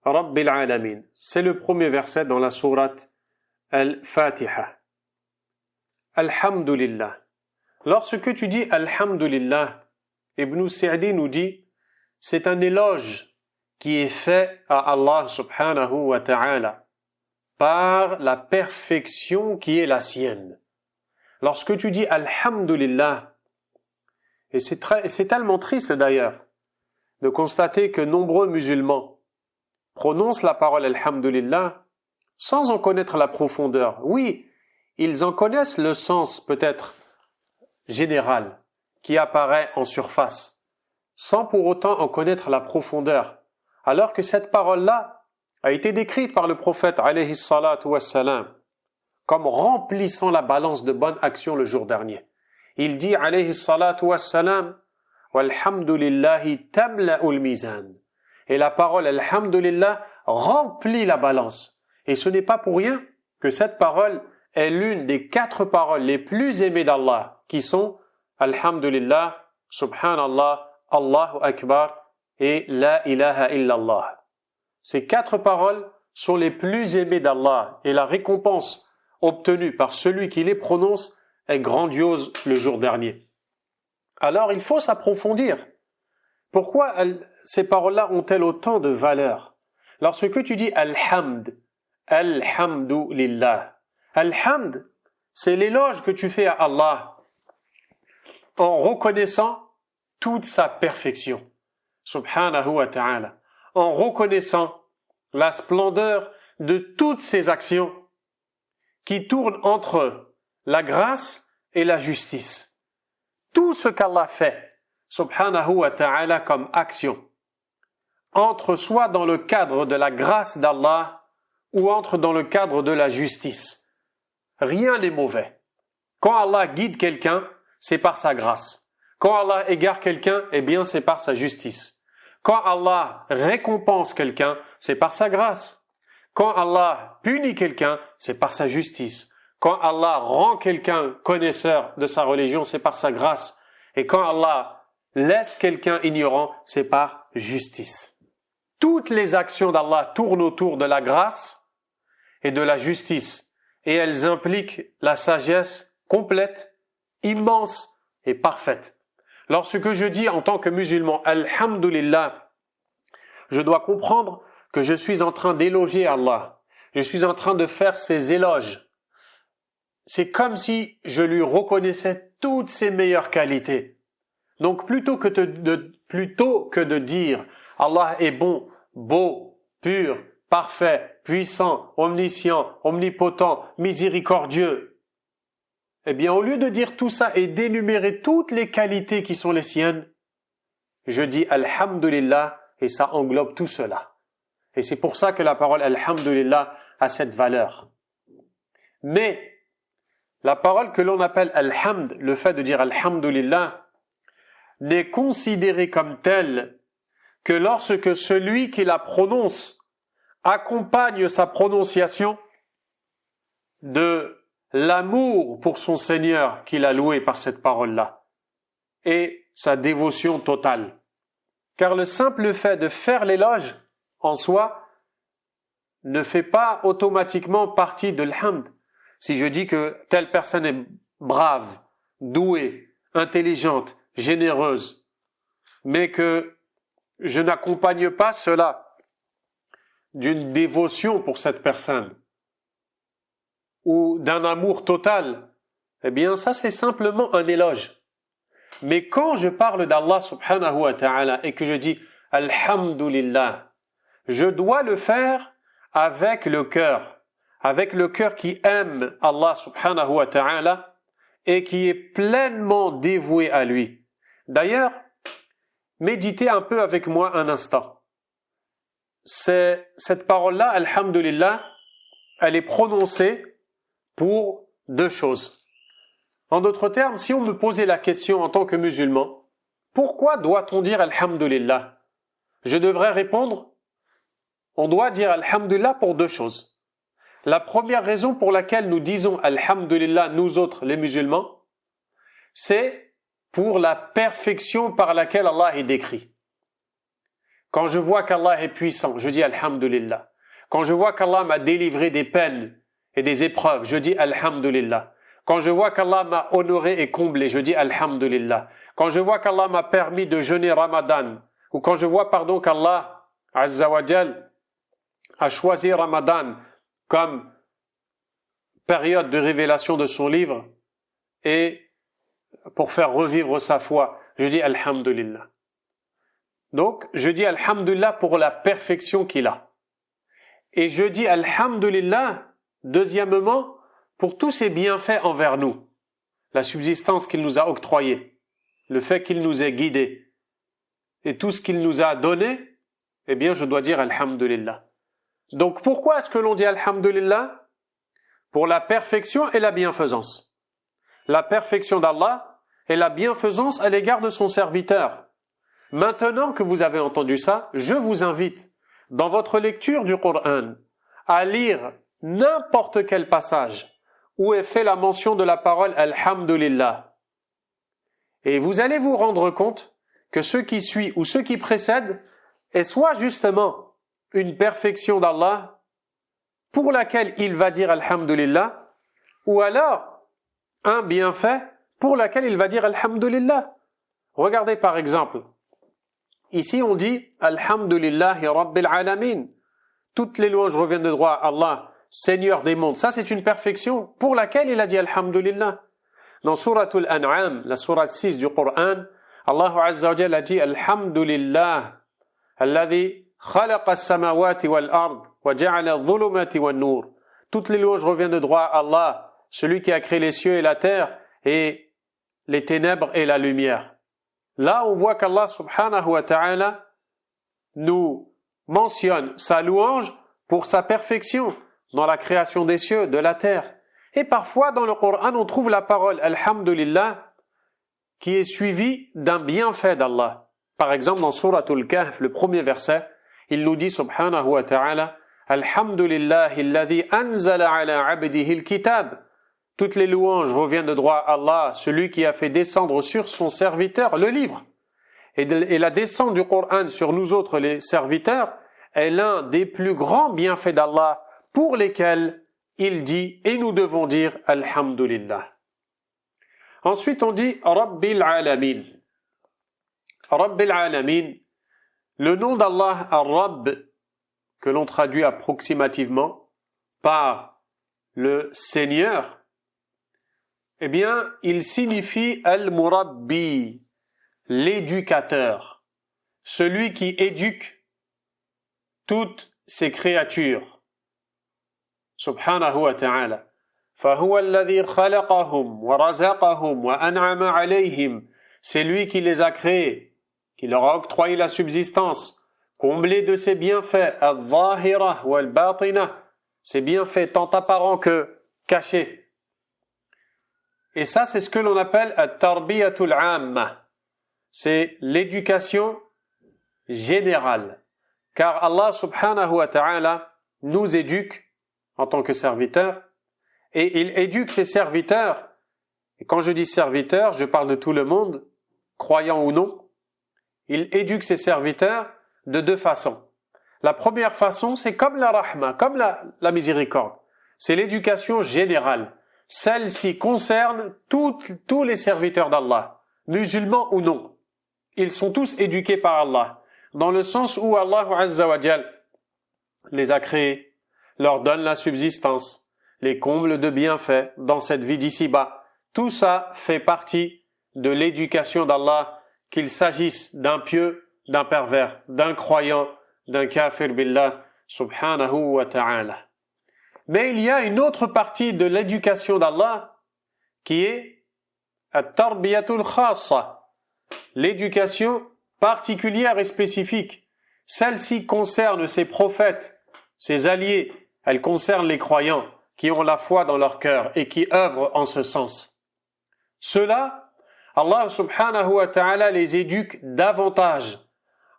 Rabbil Alamin. C'est le premier verset dans la sourate Al-Fatiha. Alhamdulillah. Lorsque tu dis Alhamdulillah, Ibn Sa'di nous dit c'est un éloge qui est fait à Allah subhanahu wa ta'ala par la perfection qui est la sienne. Lorsque tu dis Alhamdulillah, et c'est tellement triste d'ailleurs de constater que nombreux musulmans prononcent la parole Alhamdulillah sans en connaître la profondeur. Oui, ils en connaissent le sens peut-être général qui apparaît en surface, sans pour autant en connaître la profondeur, alors que cette parole-là a été décrite par le prophète alayhi salatu wassalam comme remplissant la balance de bonnes actions le jour dernier. Il dit alayhi salatu wassalam walhamdulillahi tamla'ul mizan. Et la parole alhamdulillah remplit la balance. Et ce n'est pas pour rien que cette parole est l'une des 4 paroles les plus aimées d'Allah, qui sont alhamdulillah, subhanallah, Allahu akbar et la ilaha illallah. Ces 4 paroles sont les plus aimées d'Allah et la récompense obtenue par celui qui les prononce est grandiose le jour dernier. Alors il faut s'approfondir. Pourquoi ces paroles-là ont-elles autant de valeur? Lorsque tu dis alhamd, alhamdu lillah, alhamd, c'est l'éloge que tu fais à Allah en reconnaissant toute sa perfection, subhanahu wa ta'ala, en reconnaissant la splendeur de toutes ses actions qui tournent entre la grâce et la justice. Tout ce qu'Allah fait, subhanahu wa ta'ala, comme action, entre soit dans le cadre de la grâce d'Allah ou entre dans le cadre de la justice. rien n'est mauvais. Quand Allah guide quelqu'un, c'est par sa grâce. Quand Allah égare quelqu'un, eh bien c'est par sa justice. Quand Allah récompense quelqu'un, c'est par sa grâce. Quand Allah punit quelqu'un, c'est par sa justice. Quand Allah rend quelqu'un connaisseur de sa religion, c'est par sa grâce. Et quand Allah laisse quelqu'un ignorant, c'est par justice. Toutes les actions d'Allah tournent autour de la grâce et de la justice. Et elles impliquent la sagesse complète, immense et parfaite. Lorsque je dis en tant que musulman, Alhamdulillah, je dois comprendre que je suis en train d'éloger Allah. Je suis en train de faire ses éloges. C'est comme si je lui reconnaissais toutes ses meilleures qualités. Donc plutôt que de dire Allah est bon, beau, pur, parfait, puissant, omniscient, omnipotent, miséricordieux, eh bien au lieu de dire tout ça et d'énumérer toutes les qualités qui sont les siennes, je dis Alhamdulillah et ça englobe tout cela. Et c'est pour ça que la parole Alhamdulillah a cette valeur. Mais la parole que l'on appelle Alhamd, le fait de dire Alhamdulillah, n'est considérée comme telle que lorsque celui qui la prononce accompagne sa prononciation de l'amour pour son Seigneur qu'il a loué par cette parole-là et sa dévotion totale. Car le simple fait de faire l'éloge en soi ne fait pas automatiquement partie de l'hamd. Si je dis que telle personne est brave, douée, intelligente, généreuse, mais que je n'accompagne pas cela d'une dévotion pour cette personne ou d'un amour total, eh bien ça c'est simplement un éloge. Mais quand je parle d'Allah subhanahu wa ta'ala et que je dis Alhamdulillah, je dois le faire avec le cœur qui aime Allah subhanahu wa ta'ala et qui est pleinement dévoué à lui. D'ailleurs, méditez un peu avec moi un instant. Cette parole-là, Alhamdulillah, elle est prononcée pour deux choses. En d'autres termes, si on me posait la question en tant que musulman, pourquoi doit-on dire Alhamdulillah? Je devrais répondre, on doit dire Alhamdulillah pour deux choses. La première raison pour laquelle nous disons Alhamdulillah, nous autres les musulmans, c'est pour la perfection par laquelle Allah est décrit. Quand je vois qu'Allah est puissant, je dis Alhamdulillah. Quand je vois qu'Allah m'a délivré des peines et des épreuves, je dis Alhamdulillah. Quand je vois qu'Allah m'a honoré et comblé, je dis Alhamdulillah. Quand je vois qu'Allah m'a permis de jeûner Ramadan, ou quand je vois, qu'Allah, Azza wa Jal, a choisi Ramadan comme période de révélation de son livre et pour faire revivre sa foi, je dis Alhamdulillah. Donc, je dis Alhamdulillah pour la perfection qu'il a. Et je dis Alhamdulillah, deuxièmement, pour tous ses bienfaits envers nous. La subsistance qu'il nous a octroyée, le fait qu'il nous ait guidés, et tout ce qu'il nous a donné, eh bien, je dois dire Alhamdulillah. Donc, pourquoi est-ce que l'on dit Alhamdulillah? Pour la perfection et la bienfaisance. La perfection d'Allah et la bienfaisance à l'égard de son serviteur. Maintenant que vous avez entendu ça, je vous invite, dans votre lecture du Coran, à lire n'importe quel passage où est fait la mention de la parole Alhamdulillah. Et vous allez vous rendre compte que ce qui suit ou ce qui précède est soit justement une perfection d'Allah pour laquelle il va dire Alhamdulillah, ou alors un bienfait pour laquelle il va dire Alhamdulillah. Regardez par exemple, ici on dit Alhamdulillahi Rabbil Alamin. Toutes les louanges reviennent de droit à Allah, Seigneur des mondes. Ça c'est une perfection pour laquelle il a dit Alhamdulillah. Dans Suratul An'am, la sourate 6 du Coran, Allah Azza wa Jalla a dit Alhamdulillah alladhi khalaqa as-samawati wal ard wa ja'ala adh-dhulumati wan nur. Toutes les louanges reviennent de droit à Allah, celui qui a créé les cieux et la terre et les ténèbres et la lumière. Là, on voit qu'Allah subhanahu wa ta'ala nous mentionne sa louange pour sa perfection dans la création des cieux, de la terre. Et parfois, dans le Coran, on trouve la parole Alhamdulillah qui est suivie d'un bienfait d'Allah. Par exemple, dans Suratul Kahf, le premier verset, il nous dit subhanahu wa ta'ala Alhamdulillahi alladhi anzala ala abdihi al-kitab. Toutes les louanges reviennent de droit à Allah, celui qui a fait descendre sur son serviteur le livre. Et la descente du Coran sur nous autres, les serviteurs, est l'un des plus grands bienfaits d'Allah pour lesquels il dit, et nous devons dire Alhamdulillah. Ensuite, on dit Rabbil Alamin. Rabbil Alamin, le nom d'Allah, Ar-Rabb, que l'on traduit approximativement par le Seigneur, eh bien, il signifie Al-Murabbi, l'éducateur, celui qui éduque toutes ses créatures. Subhanahu wa ta'ala. فَهُوَ الَّذِي خَلَقَهُمْ وَرَزَقَهُمْ وَأَنْعَمَ عَلَيْهِمْ. C'est lui qui les a créés, qui leur a octroyé la subsistance, comblé de ses bienfaits, al-zahira wal-batina, ses bienfaits tant apparents que cachés. Et ça, c'est ce que l'on appelle at-tarbiyatul amma. C'est l'éducation générale. Car Allah subhanahu wa ta'ala nous éduque en tant que serviteurs, et il éduque ses serviteurs. Et quand je dis serviteurs, je parle de tout le monde, croyant ou non. Il éduque ses serviteurs de deux façons. La première façon, c'est comme la rahma, comme la miséricorde. C'est l'éducation générale. Celle-ci concerne tous les serviteurs d'Allah, musulmans ou non. Ils sont tous éduqués par Allah, dans le sens où Allah Azza wa Jal les a créés, leur donne la subsistance, les comble de bienfaits dans cette vie d'ici-bas. Tout ça fait partie de l'éducation d'Allah, qu'il s'agisse d'un pieux, d'un pervers, d'un croyant, d'un kafir billah, subhanahu wa ta'ala. Mais il y a une autre partie de l'éducation d'Allah qui est at-tarbiyatul khassa, l'éducation particulière et spécifique. Celle-ci concerne ses prophètes, ses alliés, elle concerne les croyants qui ont la foi dans leur cœur et qui œuvrent en ce sens. Ceux-là, Allah subhanahu wa ta'ala les éduque davantage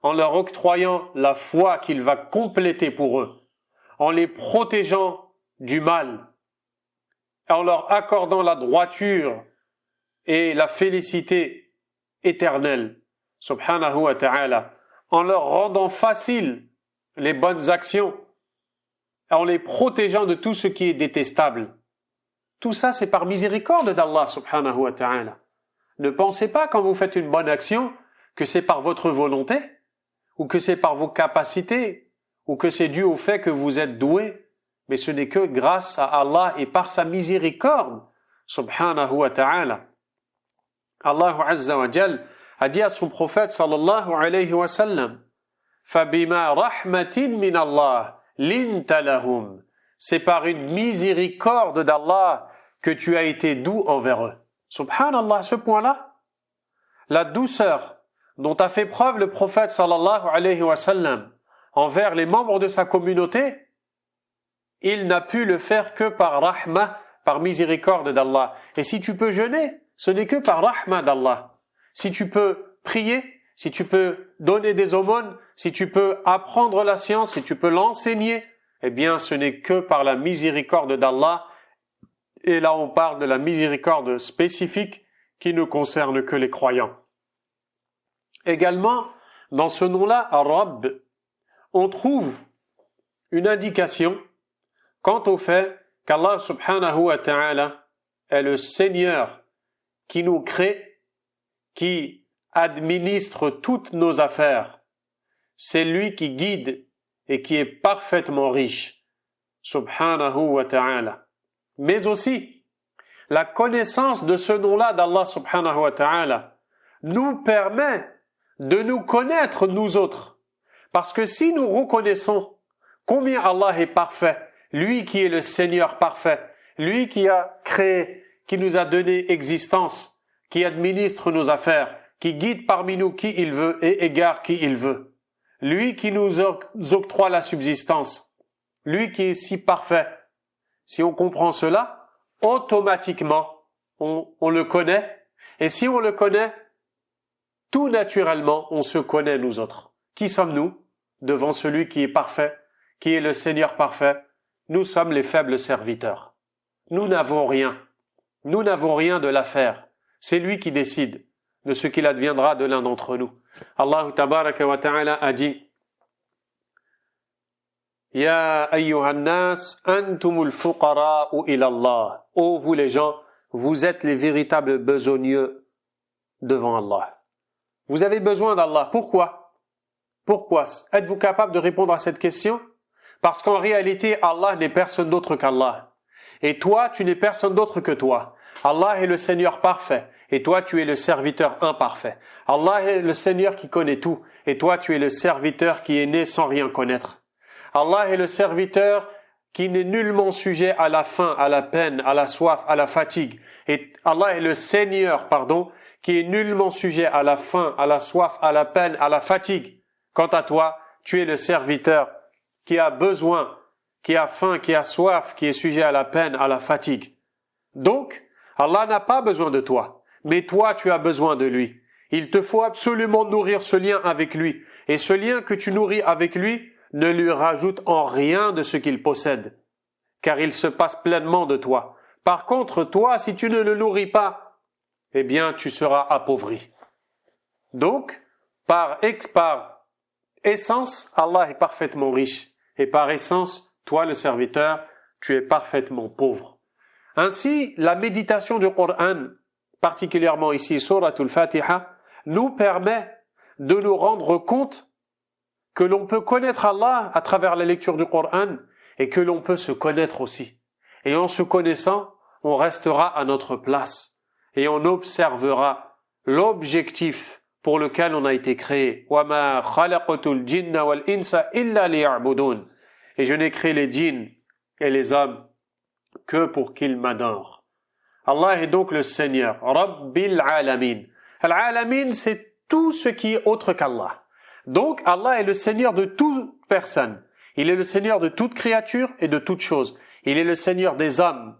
en leur octroyant la foi qu'il va compléter pour eux, en les protégeant du mal, en leur accordant la droiture et la félicité éternelle, subhanahu wa ta'ala, en leur rendant facile les bonnes actions, en les protégeant de tout ce qui est détestable. Tout ça, c'est par miséricorde d'Allah, subhanahu wa ta'ala. Ne pensez pas, quand vous faites une bonne action, que c'est par votre volonté, ou que c'est par vos capacités, ou que c'est dû au fait que vous êtes doué, mais ce n'est que grâce à Allah et par sa miséricorde, subhanahu wa ta'ala. Allah Azza wa Jal a dit à son prophète sallallahu alayhi wa sallam, فَبِمَا رَحْمَةٍ مِّنَ اللَّهِ لِنْتَ لَهُمْ. C'est par une miséricorde d'Allah que tu as été doux envers eux. Subhanallah, à ce point-là, la douceur dont a fait preuve le prophète sallallahu alayhi wa sallam envers les membres de sa communauté, il n'a pu le faire que par rahma, par miséricorde d'Allah. Et si tu peux jeûner, ce n'est que par rahma d'Allah. Si tu peux prier, si tu peux donner des aumônes, si tu peux apprendre la science, si tu peux l'enseigner, eh bien ce n'est que par la miséricorde d'Allah. Et là on parle de la miséricorde spécifique qui ne concerne que les croyants. Également, dans ce nom-là, Ar-Rabb, on trouve une indication quant au fait qu'Allah subhanahu wa ta'ala est le Seigneur qui nous crée, qui administre toutes nos affaires. C'est lui qui guide et qui est parfaitement riche. Subhanahu wa ta'ala. Mais aussi, la connaissance de ce nom-là d'Allah subhanahu wa ta'ala nous permet de nous connaître nous autres. Parce que si nous reconnaissons combien Allah est parfait, lui qui est le Seigneur parfait, lui qui a créé, qui nous a donné existence, qui administre nos affaires, qui guide parmi nous qui il veut et égare qui il veut, lui qui nous octroie la subsistance, lui qui est si parfait. Si on comprend cela, automatiquement, on le connaît. Et si on le connaît, tout naturellement, on se connaît nous autres. Qui sommes-nous devant celui qui est parfait, qui est le Seigneur parfait? Nous sommes les faibles serviteurs. Nous n'avons rien. Nous n'avons rien de l'affaire. C'est lui qui décide de ce qu'il adviendra de l'un d'entre nous. Allah tabaraka wa ta'ala a dit: Ya ayyuhan nas, antumul fuqara'u ila Allah. Ô vous les gens, vous êtes les véritables besogneux devant Allah. Vous avez besoin d'Allah. Pourquoi? Pourquoi? Êtes-vous capable de répondre à cette question? Parce qu'en réalité, Allah n'est personne d'autre qu'Allah. Et toi, tu n'es personne d'autre que toi. Allah est le Seigneur parfait. Et toi, tu es le serviteur imparfait. Allah est le Seigneur qui connaît tout. Et toi, tu es le serviteur qui est né sans rien connaître. Allah est le serviteur qui n'est nullement sujet à la faim, à la peine, à la soif, à la fatigue. Et Allah est le Seigneur, qui est nullement sujet à la faim, à la soif, à la peine, à la fatigue. Quant à toi, tu es le serviteur qui a besoin, qui a faim, qui a soif, qui est sujet à la peine, à la fatigue. Donc, Allah n'a pas besoin de toi, mais toi, tu as besoin de lui. Il te faut absolument nourrir ce lien avec lui. Et ce lien que tu nourris avec lui ne lui rajoute en rien de ce qu'il possède, car il se passe pleinement de toi. Par contre, toi, si tu ne le nourris pas, eh bien, tu seras appauvri. Donc, par essence, Allah est parfaitement riche. Et par essence, toi, le serviteur, tu es parfaitement pauvre. Ainsi, la méditation du Coran, particulièrement ici, Suratul Fatiha, nous permet de nous rendre compte que l'on peut connaître Allah à travers la lecture du Coran et que l'on peut se connaître aussi. Et en se connaissant, on restera à notre place et on observera l'objectif pour lequel on a été créé. وَمَا خَلَقْتُ الْجِنَّ وَالْإِنسَ إِلَّا لِيَعْبُدُونَ. Et je n'ai créé les djinns et les hommes que pour qu'ils m'adorent. Allah est donc le Seigneur, Rabbil Alamin. Al-Alamin, c'est tout ce qui est autre qu'Allah. Donc, Allah est le Seigneur de toute personne. Il est le Seigneur de toute créature et de toute chose. Il est le Seigneur des hommes,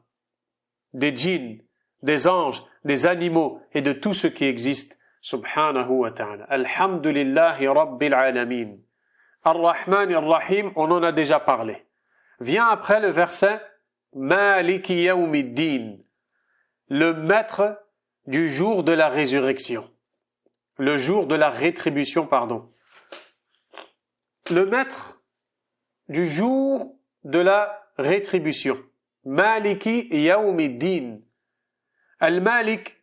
des djinns, des anges, des animaux et de tout ce qui existe. Subhanahu wa ta'ala. Alhamdulillahi Rabbil Alamin. Ar-Rahman Ar-Rahim, on en a déjà parlé. Vient après le verset Maliki Yawmiddin, le maître du jour de la résurrection. Le jour de la rétribution, pardon. Le maître du jour de la rétribution. Maliki Yawmiddin. Al-Malik,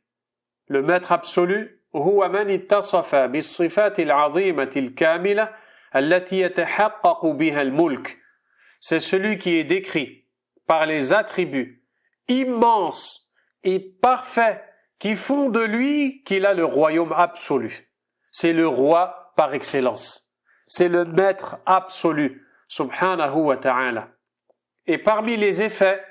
le maître absolu, هو من اتصف بالصفات العظيمة الكاملة التي يتحقق بها الملك. C'est celui qui est décrit par les attributs immenses et parfaits qui font de lui qu'il a le royaume absolu. C'est le roi par excellence. C'est le maître absolu, subhanahu wa ta'ala. Et parmi les effets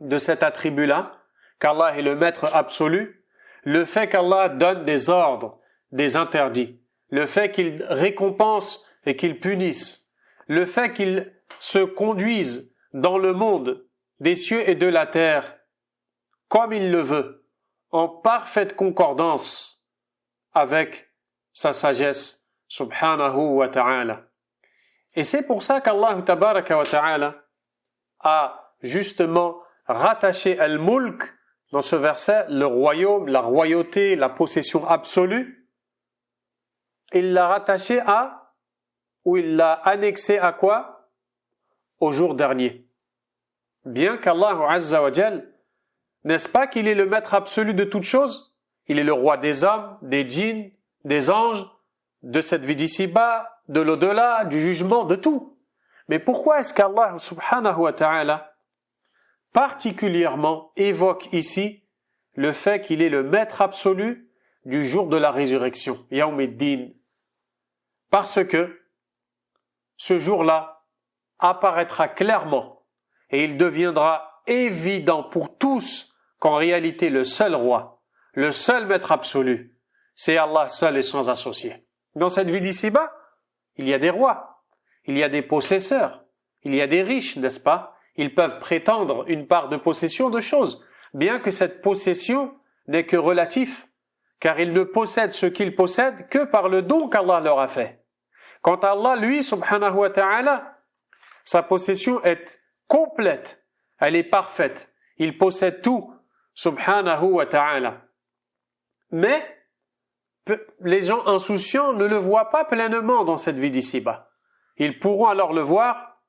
de cet attribut-là, qu'Allah est le maître absolu, le fait qu'Allah donne des ordres, des interdits, le fait qu'il récompense et qu'il punisse, le fait qu'il se conduise dans le monde des cieux et de la terre comme il le veut, en parfaite concordance avec sa sagesse, subhanahu wa ta'ala. Et c'est pour ça qu'Allah tabaraka wa ta'ala a justement rattaché al-mulk dans ce verset, le royaume, la royauté, la possession absolue, il l'a rattaché à, ou il l'a annexé à quoi? Au jour dernier. Bien qu'Allah Azza wa Jal, n'est-ce pas qu'il est le maître absolu de toutes choses? Il est le roi des hommes, des djinns, des anges, de cette vie d'ici-bas, de l'au-delà, du jugement, de tout. Mais pourquoi est-ce qu'Allah subhanahu wa ta'ala particulièrement évoque ici le fait qu'il est le maître absolu du jour de la résurrection, Yawmiddin, parce que ce jour-là apparaîtra clairement et il deviendra évident pour tous qu'en réalité le seul roi, le seul maître absolu, c'est Allah seul et sans associé. Dans cette vie d'ici-bas, il y a des rois, il y a des possesseurs, il y a des riches, n'est-ce pas? ils peuvent prétendre une part de possession de choses, bien que cette possession n'est que relative, car ils ne possèdent ce qu'ils possèdent que par le don qu'Allah leur a fait. Quant à Allah, lui, subhanahu wa ta'ala, sa possession est complète, elle est parfaite. Il possède tout, subhanahu wa ta'ala. Mais les gens insouciants ne le voient pas pleinement dans cette vie d'ici-bas. Ils pourront alors le voir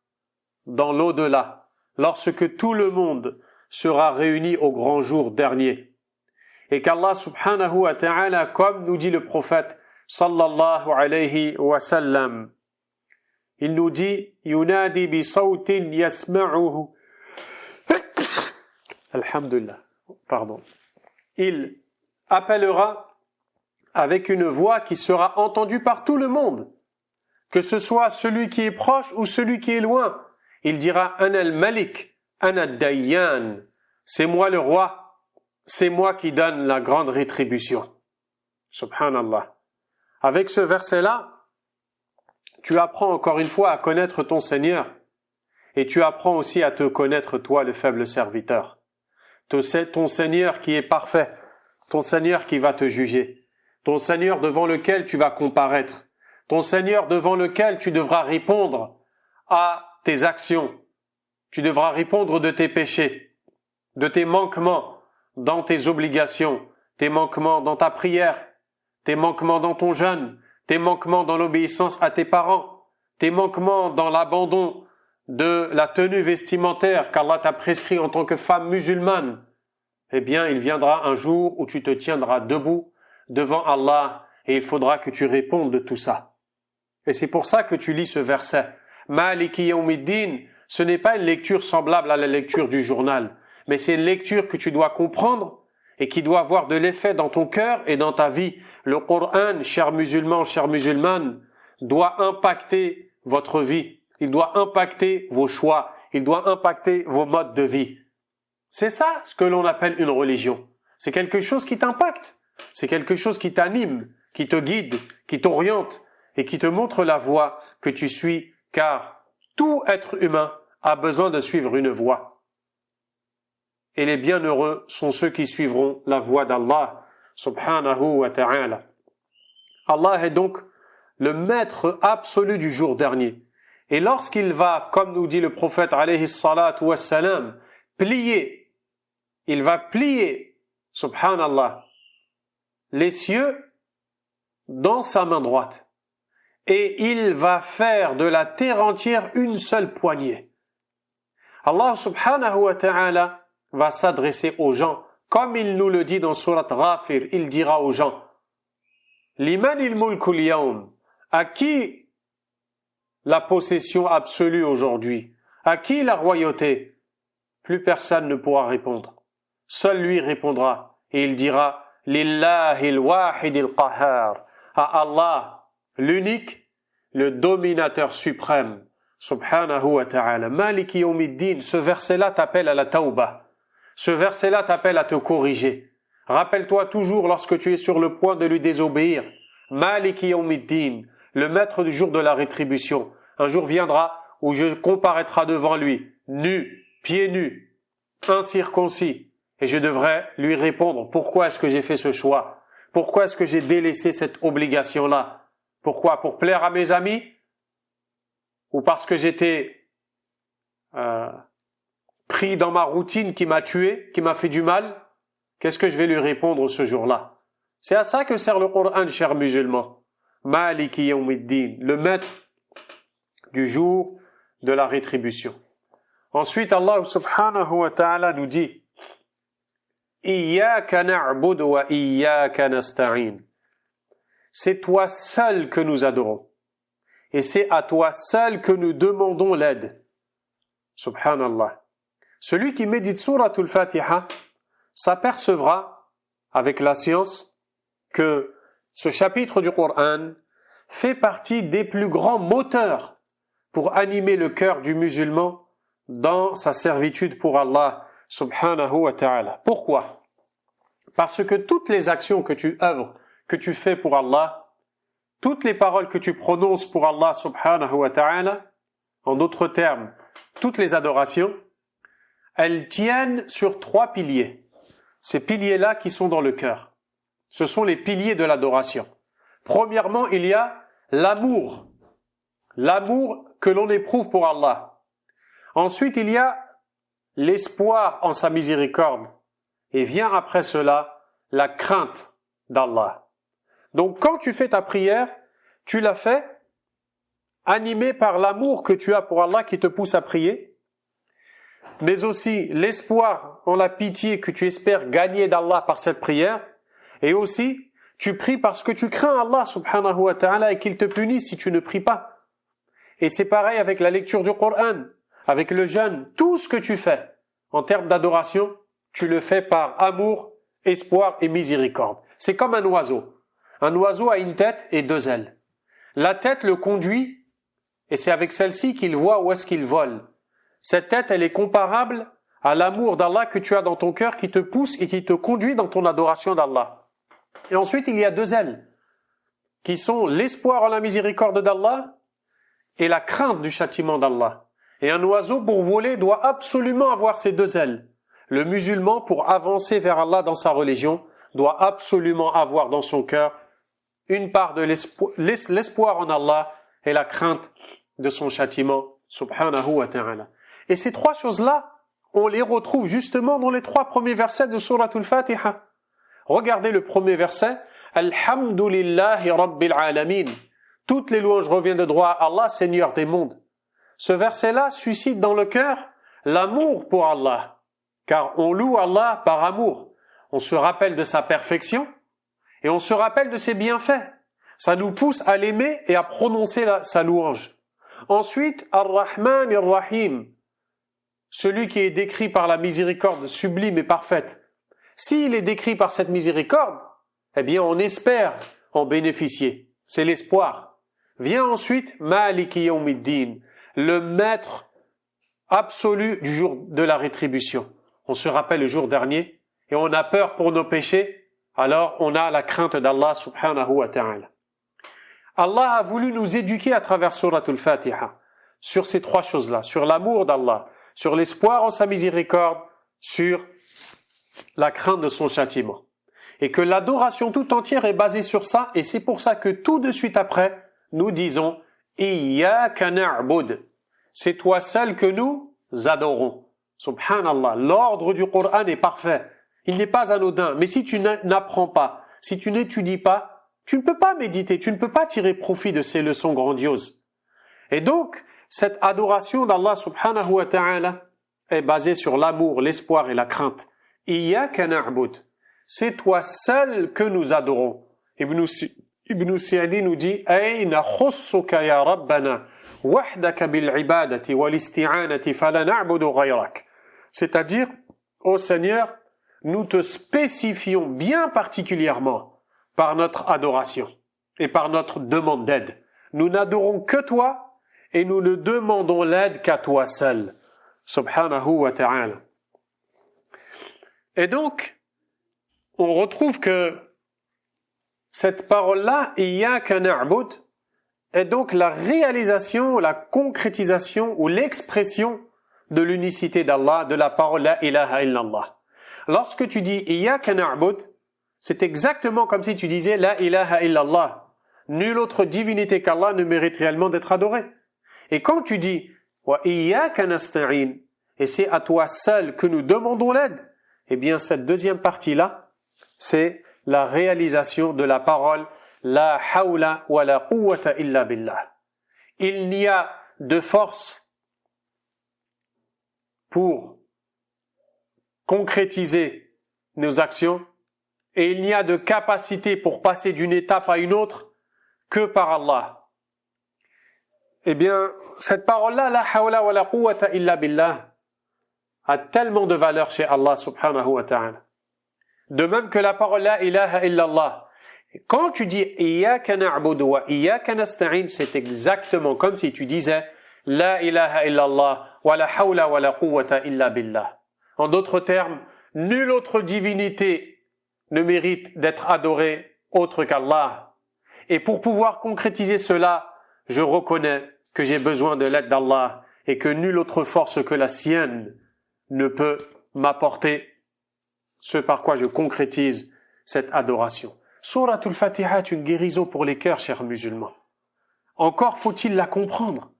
dans l'au-delà, lorsque tout le monde sera réuni au grand jour dernier. Et qu'Allah subhanahu wa ta'ala, comme nous dit le prophète sallallahu alayhi wa sallam, il nous dit yunadi bi sawtin yasma'uhu alhamdulillah, pardon. Il appellera avec une voix qui sera entendue par tout le monde, que ce soit celui qui est proche ou celui qui est loin. Il dira Ana al-Malik, Ana ad-Dayyan, c'est moi le roi, c'est moi qui donne la grande rétribution. Subhanallah. Avec ce verset-là, tu apprends encore une fois à connaître ton Seigneur et tu apprends aussi à te connaître toi, le faible serviteur. Ton Seigneur qui est parfait, ton Seigneur qui va te juger, ton Seigneur devant lequel tu vas comparaître, ton Seigneur devant lequel tu devras répondre à tes actions, tu devras répondre de tes péchés, de tes manquements dans tes obligations, tes manquements dans ta prière, tes manquements dans ton jeûne, tes manquements dans l'obéissance à tes parents, tes manquements dans l'abandon de la tenue vestimentaire qu'Allah t'a prescrit en tant que femme musulmane. Eh bien, il viendra un jour où tu te tiendras debout devant Allah et il faudra que tu répondes de tout ça. Et c'est pour ça que tu lis ce verset. Maliki yawmiddin, ce n'est pas une lecture semblable à la lecture du journal, mais c'est une lecture que tu dois comprendre et qui doit avoir de l'effet dans ton cœur et dans ta vie. Le Coran, chers musulmans, chères musulmanes, doit impacter votre vie. Il doit impacter vos choix. Il doit impacter vos modes de vie. C'est ça ce que l'on appelle une religion. C'est quelque chose qui t'impacte. C'est quelque chose qui t'anime, qui te guide, qui t'oriente et qui te montre la voie que tu suis, car tout être humain a besoin de suivre une voie. Et les bienheureux sont ceux qui suivront la voie d'Allah, subhanahu wa ta'ala. Allah est donc le maître absolu du jour dernier. Et lorsqu'il va, comme nous dit le prophète alayhi salatu wassalam, il va plier, subhanallah, les cieux dans sa main droite. Et il va faire de la terre entière une seule poignée. Allah subhanahu wa ta'ala va s'adresser aux gens, comme il nous le dit dans Surat Ghafir, il dira aux gens, Liman il-mulkul yawm, à qui la possession absolue aujourd'hui? À qui la royauté? Plus personne ne pourra répondre. Seul lui répondra et il dira Lillahi al-wahid al-qahhar, à Allah, l'unique, le dominateur suprême, subhanahu wa ta'ala. Maliki yawmiddin, ce verset-là t'appelle à la tauba. Ce verset-là t'appelle à te corriger. Rappelle-toi toujours lorsque tu es sur le point de lui désobéir. Maliki yawmiddin, le maître du jour de la rétribution. Un jour viendra où je comparaîtrai devant lui, nu, pieds nus, incirconcis, et je devrais lui répondre, pourquoi est-ce que j'ai fait ce choix? Pourquoi est-ce que j'ai délaissé cette obligation-là? Pourquoi? Pour plaire à mes amis? Ou parce que j'étais pris dans ma routine qui m'a tué, qui m'a fait du mal? Qu'est-ce que je vais lui répondre ce jour-là? C'est à ça que sert le Coran, chers musulmans. Maliki yawmiddin, le maître du jour de la rétribution. Ensuite, Allah subhanahu wa ta'ala nous dit Iyyaka na'budu wa iyyaka nasta'in. C'est toi seul que nous adorons. Et c'est à toi seul que nous demandons l'aide. Subhanallah. Celui qui médite Suratul Fatiha s'apercevra avec la science que ce chapitre du Coran fait partie des plus grands moteurs pour animer le cœur du musulman dans sa servitude pour Allah subhanahu wa ta'ala. Pourquoi? Parce que toutes les actions que tu œuvres, que tu fais pour Allah, toutes les paroles que tu prononces pour Allah subhanahu wa ta'ala, en d'autres termes, toutes les adorations, elles tiennent sur 3 piliers. Ces piliers-là qui sont dans le cœur. Ce sont les piliers de l'adoration. Premièrement, il y a l'amour. L'amour que l'on éprouve pour Allah. Ensuite, il y a l'espoir en sa miséricorde. Et vient après cela, la crainte d'Allah. Donc, quand tu fais ta prière, tu la fais animé par l'amour que tu as pour Allah qui te pousse à prier, mais aussi l'espoir en la pitié que tu espères gagner d'Allah par cette prière, et aussi tu pries parce que tu crains Allah subhanahu wa ta'ala et qu'il te punisse si tu ne pries pas. Et c'est pareil avec la lecture du Coran, avec le jeûne, tout ce que tu fais en termes d'adoration, tu le fais par amour, espoir et miséricorde. C'est comme un oiseau. Un oiseau a une tête et 2 ailes. La tête le conduit et c'est avec celle-ci qu'il voit où est-ce qu'il vole. Cette tête, elle est comparable à l'amour d'Allah que tu as dans ton cœur qui te pousse et qui te conduit dans ton adoration d'Allah. Et ensuite, il y a 2 ailes qui sont l'espoir en la miséricorde d'Allah et la crainte du châtiment d'Allah. Et un oiseau, pour voler, doit absolument avoir ces 2 ailes. Le musulman, pour avancer vers Allah dans sa religion, doit absolument avoir dans son cœur une part de l'espoir en Allah et la crainte de son châtiment, subhanahu wa ta'ala. Et ces 3 choses-là, on les retrouve justement dans les 3 premiers versets de Surat al-Fatiha. Regardez le premier verset. Alhamdulillahi Rabbil Alamin. Toutes les louanges reviennent de droit à Allah, Seigneur des mondes. Ce verset-là suscite dans le cœur l'amour pour Allah. Car on loue Allah par amour. On se rappelle de sa perfection et on se rappelle de ses bienfaits. Ça nous pousse à l'aimer et à prononcer sa louange. Ensuite, Ar-Rahman Ar-Rahim, celui qui est décrit par la miséricorde sublime et parfaite. S'il est décrit par cette miséricorde, eh bien on espère en bénéficier. C'est l'espoir. Vient ensuite Maliki Yawmiddin, le maître absolu du jour de la rétribution. On se rappelle le jour dernier et on a peur pour nos péchés, alors on a la crainte d'Allah subhanahu wa ta'ala. Allah a voulu nous éduquer à travers Surat al-Fatiha sur ces 3 choses-là, sur l'amour d'Allah, sur l'espoir en sa miséricorde, sur la crainte de son châtiment. Et que l'adoration tout entière est basée sur ça, et c'est pour ça que tout de suite après, nous disons « Iyyaka na'bud » c'est toi seul que nous adorons. Subhanallah, l'ordre du Coran est parfait. Il n'est pas anodin. Mais si tu n'apprends pas, si tu n'étudies pas, tu ne peux pas méditer, tu ne peux pas tirer profit de ces leçons grandioses. Et donc, cette adoration d'Allah subhanahu wa ta'ala est basée sur l'amour, l'espoir et la crainte. Iyyaka na'bud. C'est toi seul que nous adorons. Ibn Sa'di nous dit Ayna khussuka ya Rabbana wahdaka bil ibadati wal isti'anati fala na'budu ghayrak. C'est-à-dire, ô Seigneur, nous te spécifions bien particulièrement par notre adoration et par notre demande d'aide. Nous n'adorons que toi et nous ne demandons l'aide qu'à toi seul. Subhanahu wa ta'ala. Et donc, on retrouve que cette parole-là, Iyyaka na'bud, est donc la réalisation, la concrétisation ou l'expression de l'unicité d'Allah, de la parole La ilaha illallah. Lorsque tu dis Iyyaka na'bud, c'est exactement comme si tu disais La ilaha illallah. Nulle autre divinité qu'Allah ne mérite réellement d'être adorée. Et quand tu dis Wa iyyaka nasta'in, et c'est à toi seul que nous demandons l'aide, eh bien cette deuxième partie-là, c'est la réalisation de la parole La hawla wa la quwwata illa billah. Il n'y a de force pour concrétiser nos actions et il n'y a de capacité pour passer d'une étape à une autre que par Allah. Eh bien, cette parole-là, La hawla wa la quwwata illa billah, a tellement de valeur chez Allah subhanahu wa ta'ala. De même que la parole La ilaha illallah. Quand tu dis Iyyaka na'budu wa iyyaka nasta'in, c'est exactement comme si tu disais La ilaha illallah wa la hawla wa la quwwata illa billah. En d'autres termes, nulle autre divinité ne mérite d'être adorée autre qu'Allah. Et pour pouvoir concrétiser cela, je reconnais que j'ai besoin de l'aide d'Allah et que nulle autre force que la sienne ne peut m'apporter ce par quoi je concrétise cette adoration. Souratul Fatiha est une guérison pour les cœurs, chers musulmans. Encore faut-il la comprendre.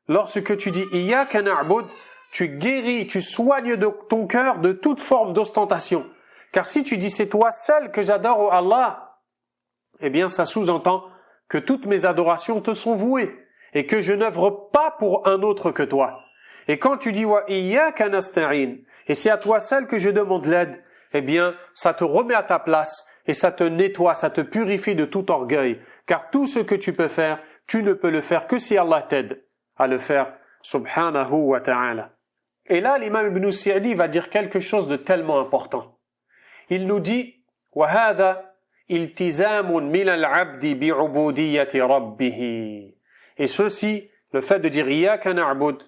Lorsque tu dis « Iyyaka na'bud », tu guéris, tu soignes de ton cœur de toute forme d'ostentation. Car si tu dis « c'est toi seul que j'adore, ô Allah », eh bien ça sous-entend que toutes mes adorations te sont vouées et que je n'œuvre pas pour un autre que toi. Et quand tu dis « wa iyyaka nasta'in » et c'est à toi seul que je demande l'aide, eh bien ça te remet à ta place et ça te nettoie, ça te purifie de tout orgueil. Car tout ce que tu peux faire, tu ne peux le faire que si Allah t'aide à le faire, subhanahu wa ta'ala. Et là, l'imam Ibn Sa'di va dire quelque chose de tellement important. Il nous dit « وَهَذَا إِلْتِزَامٌ مِنَ الْعَبْدِ بِعُبُودِيَّةِ رَبِّهِ » Et ceci, le fait de dire « إِيَّاكَ نَعْبُدْ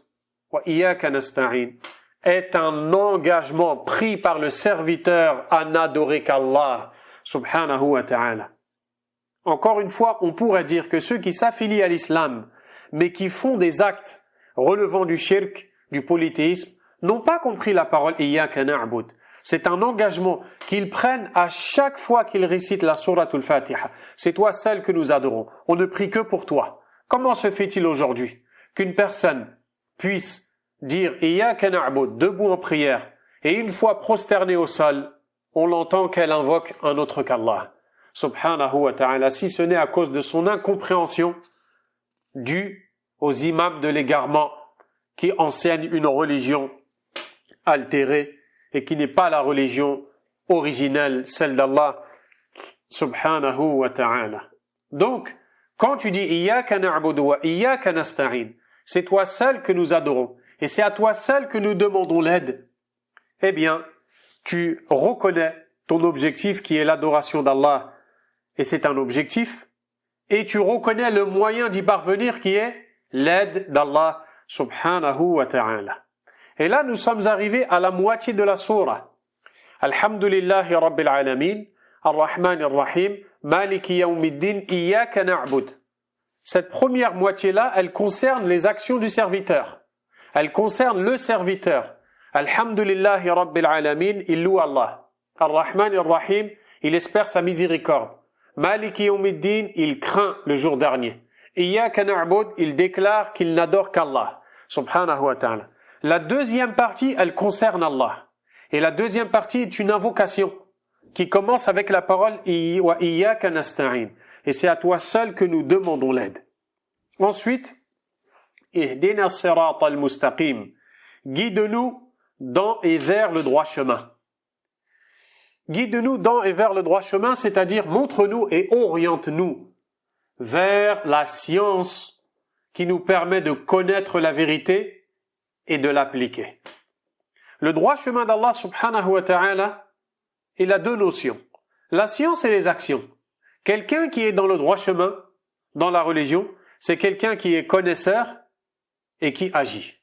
وَإِيَّاكَ نَسْتَعِينَ » est un engagement pris par le serviteur à n'adorer qu'Allah, subhanahu wa ta'ala. Encore une fois, on pourrait dire que ceux qui s'affilient à l'islam, mais qui font des actes relevant du shirk, du polythéisme, n'ont pas compris la parole « Iyyaka na'bud ». C'est un engagement qu'ils prennent à chaque fois qu'ils récitent la souratul Fatiha. C'est toi seul que nous adorons. On ne prie que pour toi. Comment se fait-il aujourd'hui qu'une personne puisse dire « Iyyaka na'bud » debout en prière, et une fois prosternée au sol, on l'entend qu'elle invoque un autre qu'Allah, subhanahu wa ta'ala, si ce n'est à cause de son incompréhension due aux imams de l'égarement qui enseignent une religion altérée et qui n'est pas la religion originelle, celle d'Allah, subhanahu wa ta'ala. Donc, quand tu dis « Iyyaka na'budu wa iyyaka nasta'in », c'est toi seul que nous adorons, et c'est à toi seul que nous demandons l'aide, eh bien, tu reconnais ton objectif qui est l'adoration d'Allah, et c'est un objectif, et tu reconnais le moyen d'y parvenir qui est l'aide d'Allah, subhanahu wa ta'ala. Et là, nous sommes arrivés à la moitié de la sourate. Alhamdulillahi Rabbil Alamin, Ar-Rahman Ar-Rahim, Maliki Yawmiddin, Iyyaka na'bud. Cette première moitié-là, elle concerne les actions du serviteur. Elle concerne le serviteur. Alhamdulillahi Rabbil Alamin, il loue Allah. Ar-Rahman Ar-Rahim, il espère sa miséricorde. Maliki Yawmiddin, il craint le jour dernier. Iyyaka na'bud, il déclare qu'il n'adore qu'Allah, subhanahu wa ta'ala. La deuxième partie, elle concerne Allah. Et la deuxième partie est une invocation qui commence avec la parole « Wa iyyaka nasta'in » et c'est à toi seul que nous demandons l'aide. Ensuite, « Ihdina as-sirata al-mustaqim » guide-nous dans et vers le droit chemin. Guide-nous dans et vers le droit chemin, c'est-à-dire montre-nous et oriente-nous vers la science qui nous permet de connaître la vérité et de l'appliquer. Le droit chemin d'Allah subhanahu wa ta'ala, il a deux notions. La science et les actions. Quelqu'un qui est dans le droit chemin, dans la religion, c'est quelqu'un qui est connaisseur et qui agit.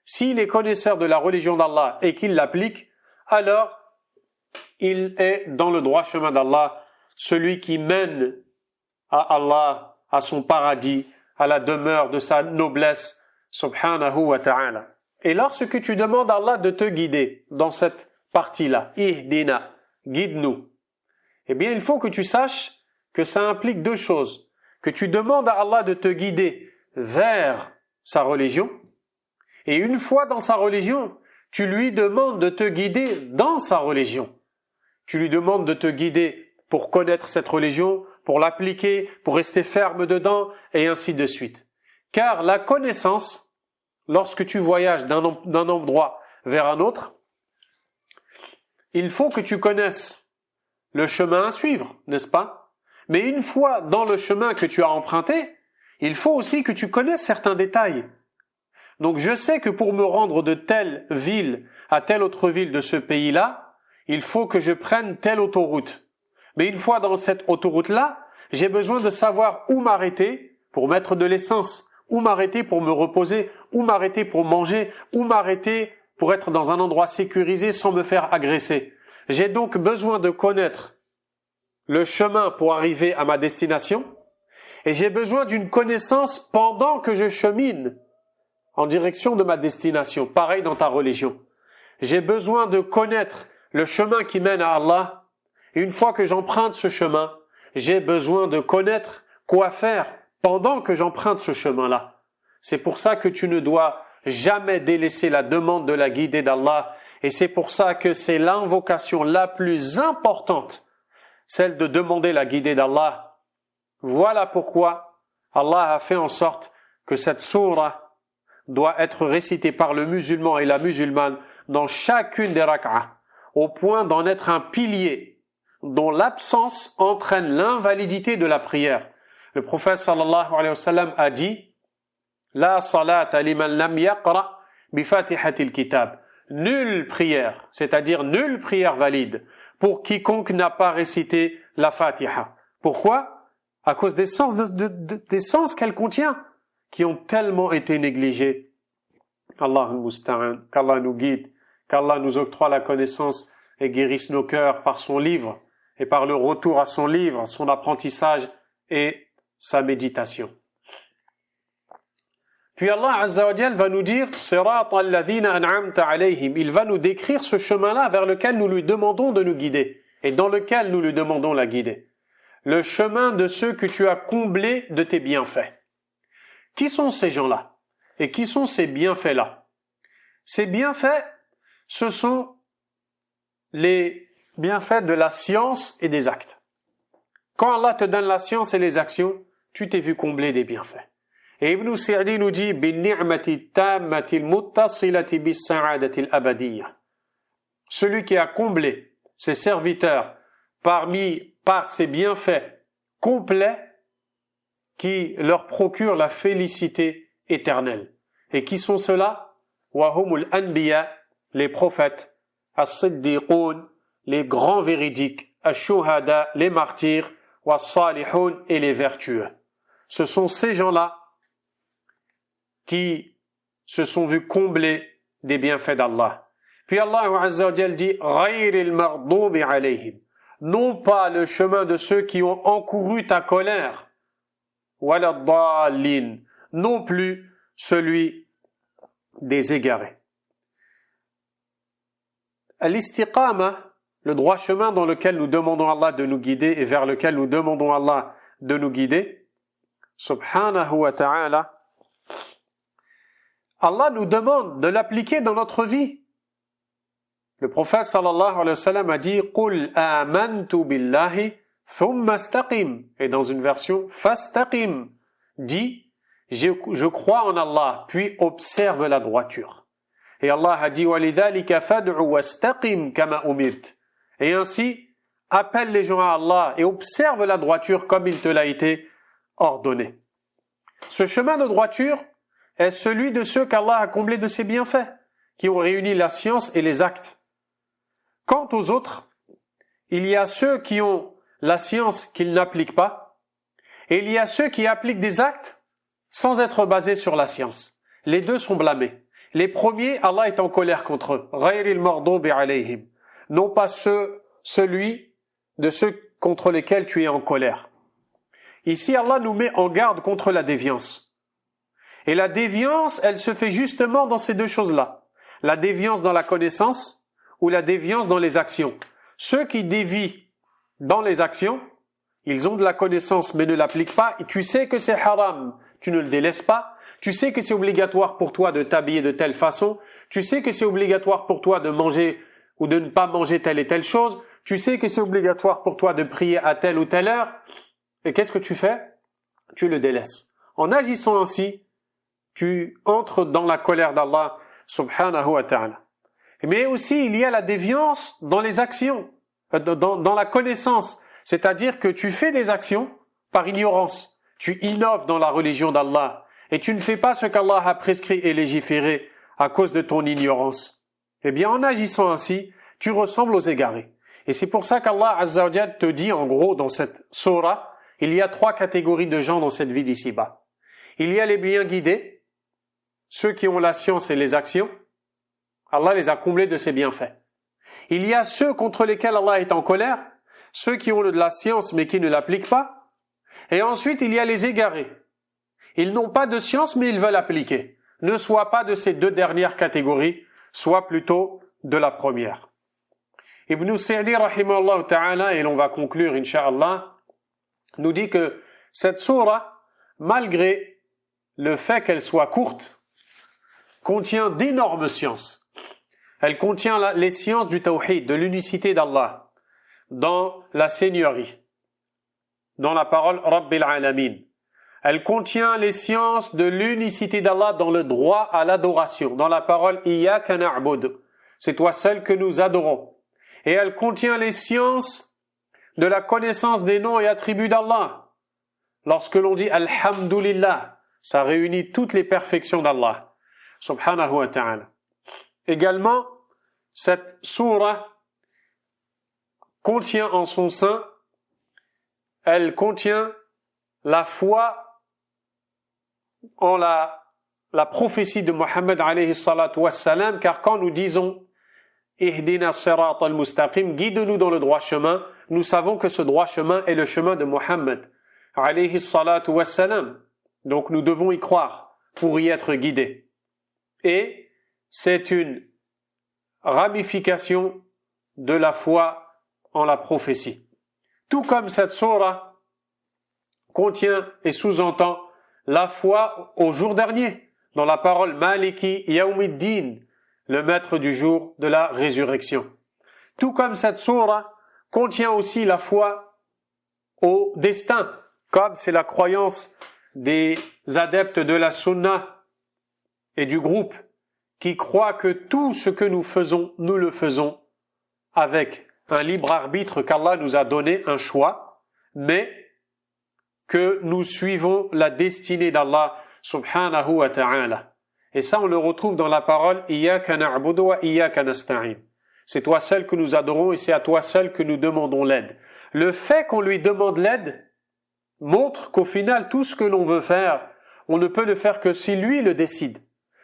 S'il est connaisseur de la religion d'Allah et qu'il l'applique, alors il est dans le droit chemin d'Allah, celui qui mène à Allah, à son paradis, à la demeure de sa noblesse, subhanahu wa ta'ala. Et lorsque tu demandes à Allah de te guider dans cette partie-là, ihdina, guide-nous, eh bien il faut que tu saches que ça implique deux choses. Que tu demandes à Allah de te guider vers sa religion, et une fois dans sa religion, tu lui demandes de te guider dans sa religion. Tu lui demandes de te guider pour connaître cette religion, pour l'appliquer, pour rester ferme dedans, et ainsi de suite. Car la connaissance, lorsque tu voyages d'un endroit vers un autre, il faut que tu connaisses le chemin à suivre, n'est-ce pas? Mais une fois dans le chemin que tu as emprunté, il faut aussi que tu connaisses certains détails. Donc je sais que pour me rendre de telle ville à telle autre ville de ce pays-là, il faut que je prenne telle autoroute. Mais une fois dans cette autoroute-là, j'ai besoin de savoir où m'arrêter pour mettre de l'essence, où m'arrêter pour me reposer, où m'arrêter pour manger, où m'arrêter pour être dans un endroit sécurisé sans me faire agresser. J'ai donc besoin de connaître le chemin pour arriver à ma destination et j'ai besoin d'une connaissance pendant que je chemine en direction de ma destination. Pareil dans ta religion. J'ai besoin de connaître le chemin qui mène à Allah. Et une fois que j'emprunte ce chemin, j'ai besoin de connaître quoi faire pendant que j'emprunte ce chemin-là. C'est pour ça que tu ne dois jamais délaisser la demande de la guidée d'Allah. Et c'est pour ça que c'est l'invocation la plus importante, celle de demander la guidée d'Allah. Voilà pourquoi Allah a fait en sorte que cette sourate doit être récitée par le musulman et la musulmane dans chacune des rak'ah, au point d'en être un pilier dont l'absence entraîne l'invalidité de la prière. Le prophète sallallahu alayhi wa sallam a dit « La salata liman lam yaqra bi fatihatil kitab » Nulle prière, c'est-à-dire nulle prière valide pour quiconque n'a pas récité la Fatiha. Pourquoi? À cause des sens, des sens qu'elle contient, qui ont tellement été négligés. Allah al-Musta'an, qu'Allah nous guide, qu'Allah nous octroie la connaissance et guérisse nos cœurs par son livre et par le retour à son livre, son apprentissage et sa méditation. Puis Allah Azza wa Jal va nous dire Sirata alladhina an'amta alayhim. Il va nous décrire ce chemin-là vers lequel nous lui demandons de nous guider et dans lequel nous lui demandons la guider. Le chemin de ceux que tu as comblés de tes bienfaits. Qui sont ces gens-là? Et qui sont ces bienfaits-là? Ces bienfaits, ce sont les bienfaits de la science et des actes. Quand Allah te donne la science et les actions, tu t'es vu combler des bienfaits. Et Ibn Sa'di nous dit celui qui a comblé ses serviteurs par ses bienfaits complets qui leur procurent la félicité éternelle. Et qui sont ceux-là? Wahumul anbiya, les prophètes, as-siddiqoun, les grands véridiques, ash-shuhada, les martyrs, was-salihun, et les vertueux. Ce sont ces gens-là qui se sont vus combler des bienfaits d'Allah. Puis Allah Azza wa Jal dit ghayril maghdubi alayhim, non pas le chemin de ceux qui ont encouru ta colère, wala dallin, non plus celui des égarés. Al-istiqama, le droit chemin dans lequel nous demandons à Allah de nous guider et vers lequel nous demandons à Allah de nous guider, subhanahu wa ta'ala, Allah nous demande de l'appliquer dans notre vie. Le prophète sallallahu alayhi wa sallam a dit Qul amantu billahi thumma istaqim, et dans une version fastaqim, dit je crois en Allah puis observe la droiture. Et Allah a dit walidhalika fad'u wastaqim kama umirt, et ainsi appelle les gens à Allah et observe la droiture comme il te l'a été ordonné. Ce chemin de droiture est celui de ceux qu'Allah a comblés de ses bienfaits, qui ont réuni la science et les actes. Quant aux autres, il y a ceux qui ont la science qu'ils n'appliquent pas, et il y a ceux qui appliquent des actes sans être basés sur la science. Les deux sont blâmés. Les premiers, Allah est en colère contre eux. Ghayril maghdubi alayhim. Non pas celui de ceux contre lesquels tu es en colère. Ici, Allah nous met en garde contre la déviance. Et la déviance, elle se fait justement dans ces deux choses-là. La déviance dans la connaissance ou la déviance dans les actions. Ceux qui dévient dans les actions, ils ont de la connaissance mais ne l'appliquent pas. Et tu sais que c'est haram, tu ne le délaisses pas. Tu sais que c'est obligatoire pour toi de t'habiller de telle façon. Tu sais que c'est obligatoire pour toi de manger ou de ne pas manger telle et telle chose. Tu sais que c'est obligatoire pour toi de prier à telle ou telle heure. Et qu'est-ce que tu fais? Tu le délaisses. En agissant ainsi, tu entres dans la colère d'Allah subhanahu wa ta'ala. Mais aussi, il y a la déviance dans les actions, dans la connaissance. C'est-à-dire que tu fais des actions par ignorance. Tu innoves dans la religion d'Allah. Et tu ne fais pas ce qu'Allah a prescrit et légiféré à cause de ton ignorance. Eh bien, en agissant ainsi, tu ressembles aux égarés. Et c'est pour ça qu'Allah Azza wa Jal te dit, en gros, dans cette sourate, il y a 3 catégories de gens dans cette vie d'ici-bas. Il y a les bien guidés, ceux qui ont la science et les actions. Allah les a comblés de ses bienfaits. Il y a ceux contre lesquels Allah est en colère, ceux qui ont de la science mais qui ne l'appliquent pas. Et ensuite, il y a les égarés. Ils n'ont pas de science mais ils veulent appliquer. ne sois pas de ces deux dernières catégories, sois plutôt de la première. Ibn Sa'di rahimahullah ta'ala, et l'on va conclure incha'Allah, nous dit que cette sourate, malgré le fait qu'elle soit courte, contient d'énormes sciences. Elle contient les sciences du tawhid, de l'unicité d'Allah, dans la seigneurie, dans la parole Rabbil Alamin. Elle contient les sciences de l'unicité d'Allah dans le droit à l'adoration, dans la parole Iyyaka na'bud. C'est toi seul que nous adorons. Et elle contient les sciences de la connaissance des noms et attributs d'Allah. Lorsque l'on dit Alhamdulillah, ça réunit toutes les perfections d'Allah, subhanahu wa ta'ala. Également, cette sourate contient en son sein, elle contient la foi en la prophétie de Mohammed alayhi salatu wassalam, car quand nous disons Ihdina sirat al-mustaqim, guide-nous dans le droit chemin, nous savons que ce droit chemin est le chemin de Mohammed alayhi salatu wassalam. Donc nous devons y croire pour y être guidés. Et c'est une ramification de la foi en la prophétie. Tout comme cette sourate contient et sous-entend la foi au jour dernier, dans la parole Maliki Yawmiddin, le maître du jour de la résurrection. Tout comme cette sourate contient aussi la foi au destin, comme c'est la croyance des adeptes de la sunna et du groupe qui croient que tout ce que nous faisons, nous le faisons avec un libre arbitre qu'Allah nous a donné, un choix, mais que nous suivons la destinée d'Allah subhanahu wa ta'ala. Et ça, on le retrouve dans la parole Iyyaka na'budu wa iyyaka nasta'in. C'est toi seul que nous adorons et c'est à toi seul que nous demandons l'aide. Le fait qu'on lui demande l'aide montre qu'au final, tout ce que l'on veut faire, on ne peut le faire que si lui le décide.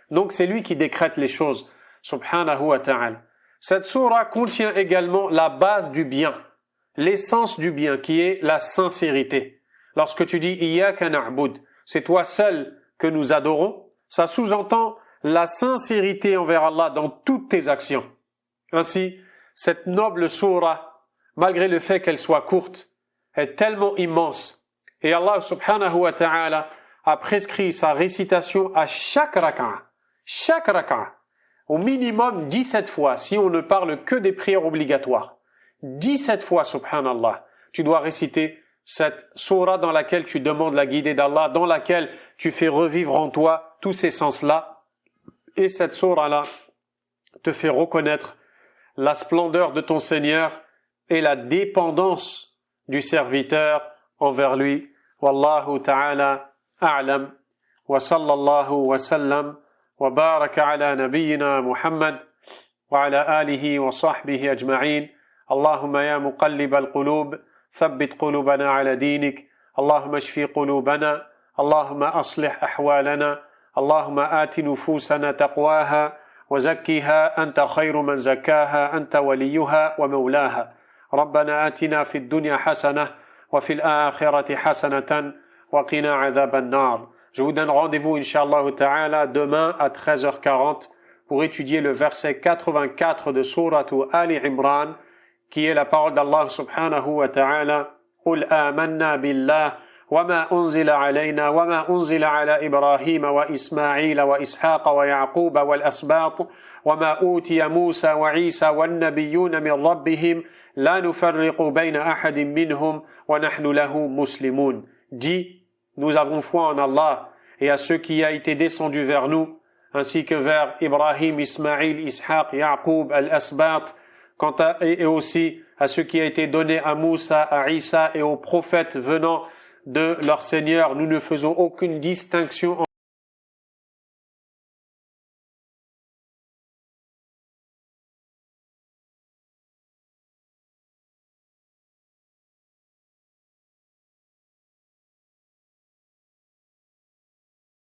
Donc c'est lui qui décrète les choses, subhanahu wa ta'ala. Cette sourate contient également la base du bien, l'essence du bien, qui est la sincérité. Lorsque tu dis Iyyaka na'bud, c'est toi seul que nous adorons, ça sous-entend la sincérité envers Allah dans toutes tes actions. Ainsi, cette noble sourate, malgré le fait qu'elle soit courte, est tellement immense. Et Allah subhanahu wa ta'ala a prescrit sa récitation à chaque raka'a. Chaque raka'a. Au minimum 17 fois, si on ne parle que des prières obligatoires. 17 fois, subhanallah, tu dois réciter cette sourate dans laquelle tu demandes la guidée d'Allah, dans laquelle tu fais revivre en toi tous ces sens-là. Et cette sourate-là te fait reconnaître la splendeur de ton Seigneur et la dépendance du serviteur envers lui. Wallahu ta'ala a'lam. Wa sallallahu wa sallam. Wa baraka ala nabiyyina Muhammad. Wa ala alihi wa sahbihi ajma'in. Allahumma ya muqallib al-qulub. ثبت قلوبنا على دينك اللهم اشف قلوبنا اللهم أصلح أحوالنا اللهم آت نفوسنا تقواها وزكها أنت خير من زكاها أنت وليها ومولاها ربنا آتنا في الدنيا حسنة وفي الآخرة حسنة وقنا عذاب النار. Je vous donne rendez-vous Inch'Allah Ta'ala demain à 13h40 pour étudier le verset 84 de Sourate Ali Imran, qui est la parole d'Allah subhanahu wa ta'ala. قُلْ آمَنَّا بِاللَّهِ وَمَا أُنزِلَ عَلَيْنَا وَمَا أُنزِلَ على إبراهيم وإسماعيل وإسحاق ويعقوب والأسباط وما أوتي موسى وعيسى والنبيون من ربهم لا نفرق بين أحد منهم ونحن له مسلمون. Dis, nous avons foi en Allah et à ce qui a été descendu vers nous, ainsi que vers Ibrahim, Ismaïl, Ishaq, Yaqub, Al-Asbat, et aussi à ce qui a été donné à Moussa, à Isa et aux prophètes venant de leur Seigneur. Nous ne faisons aucune distinction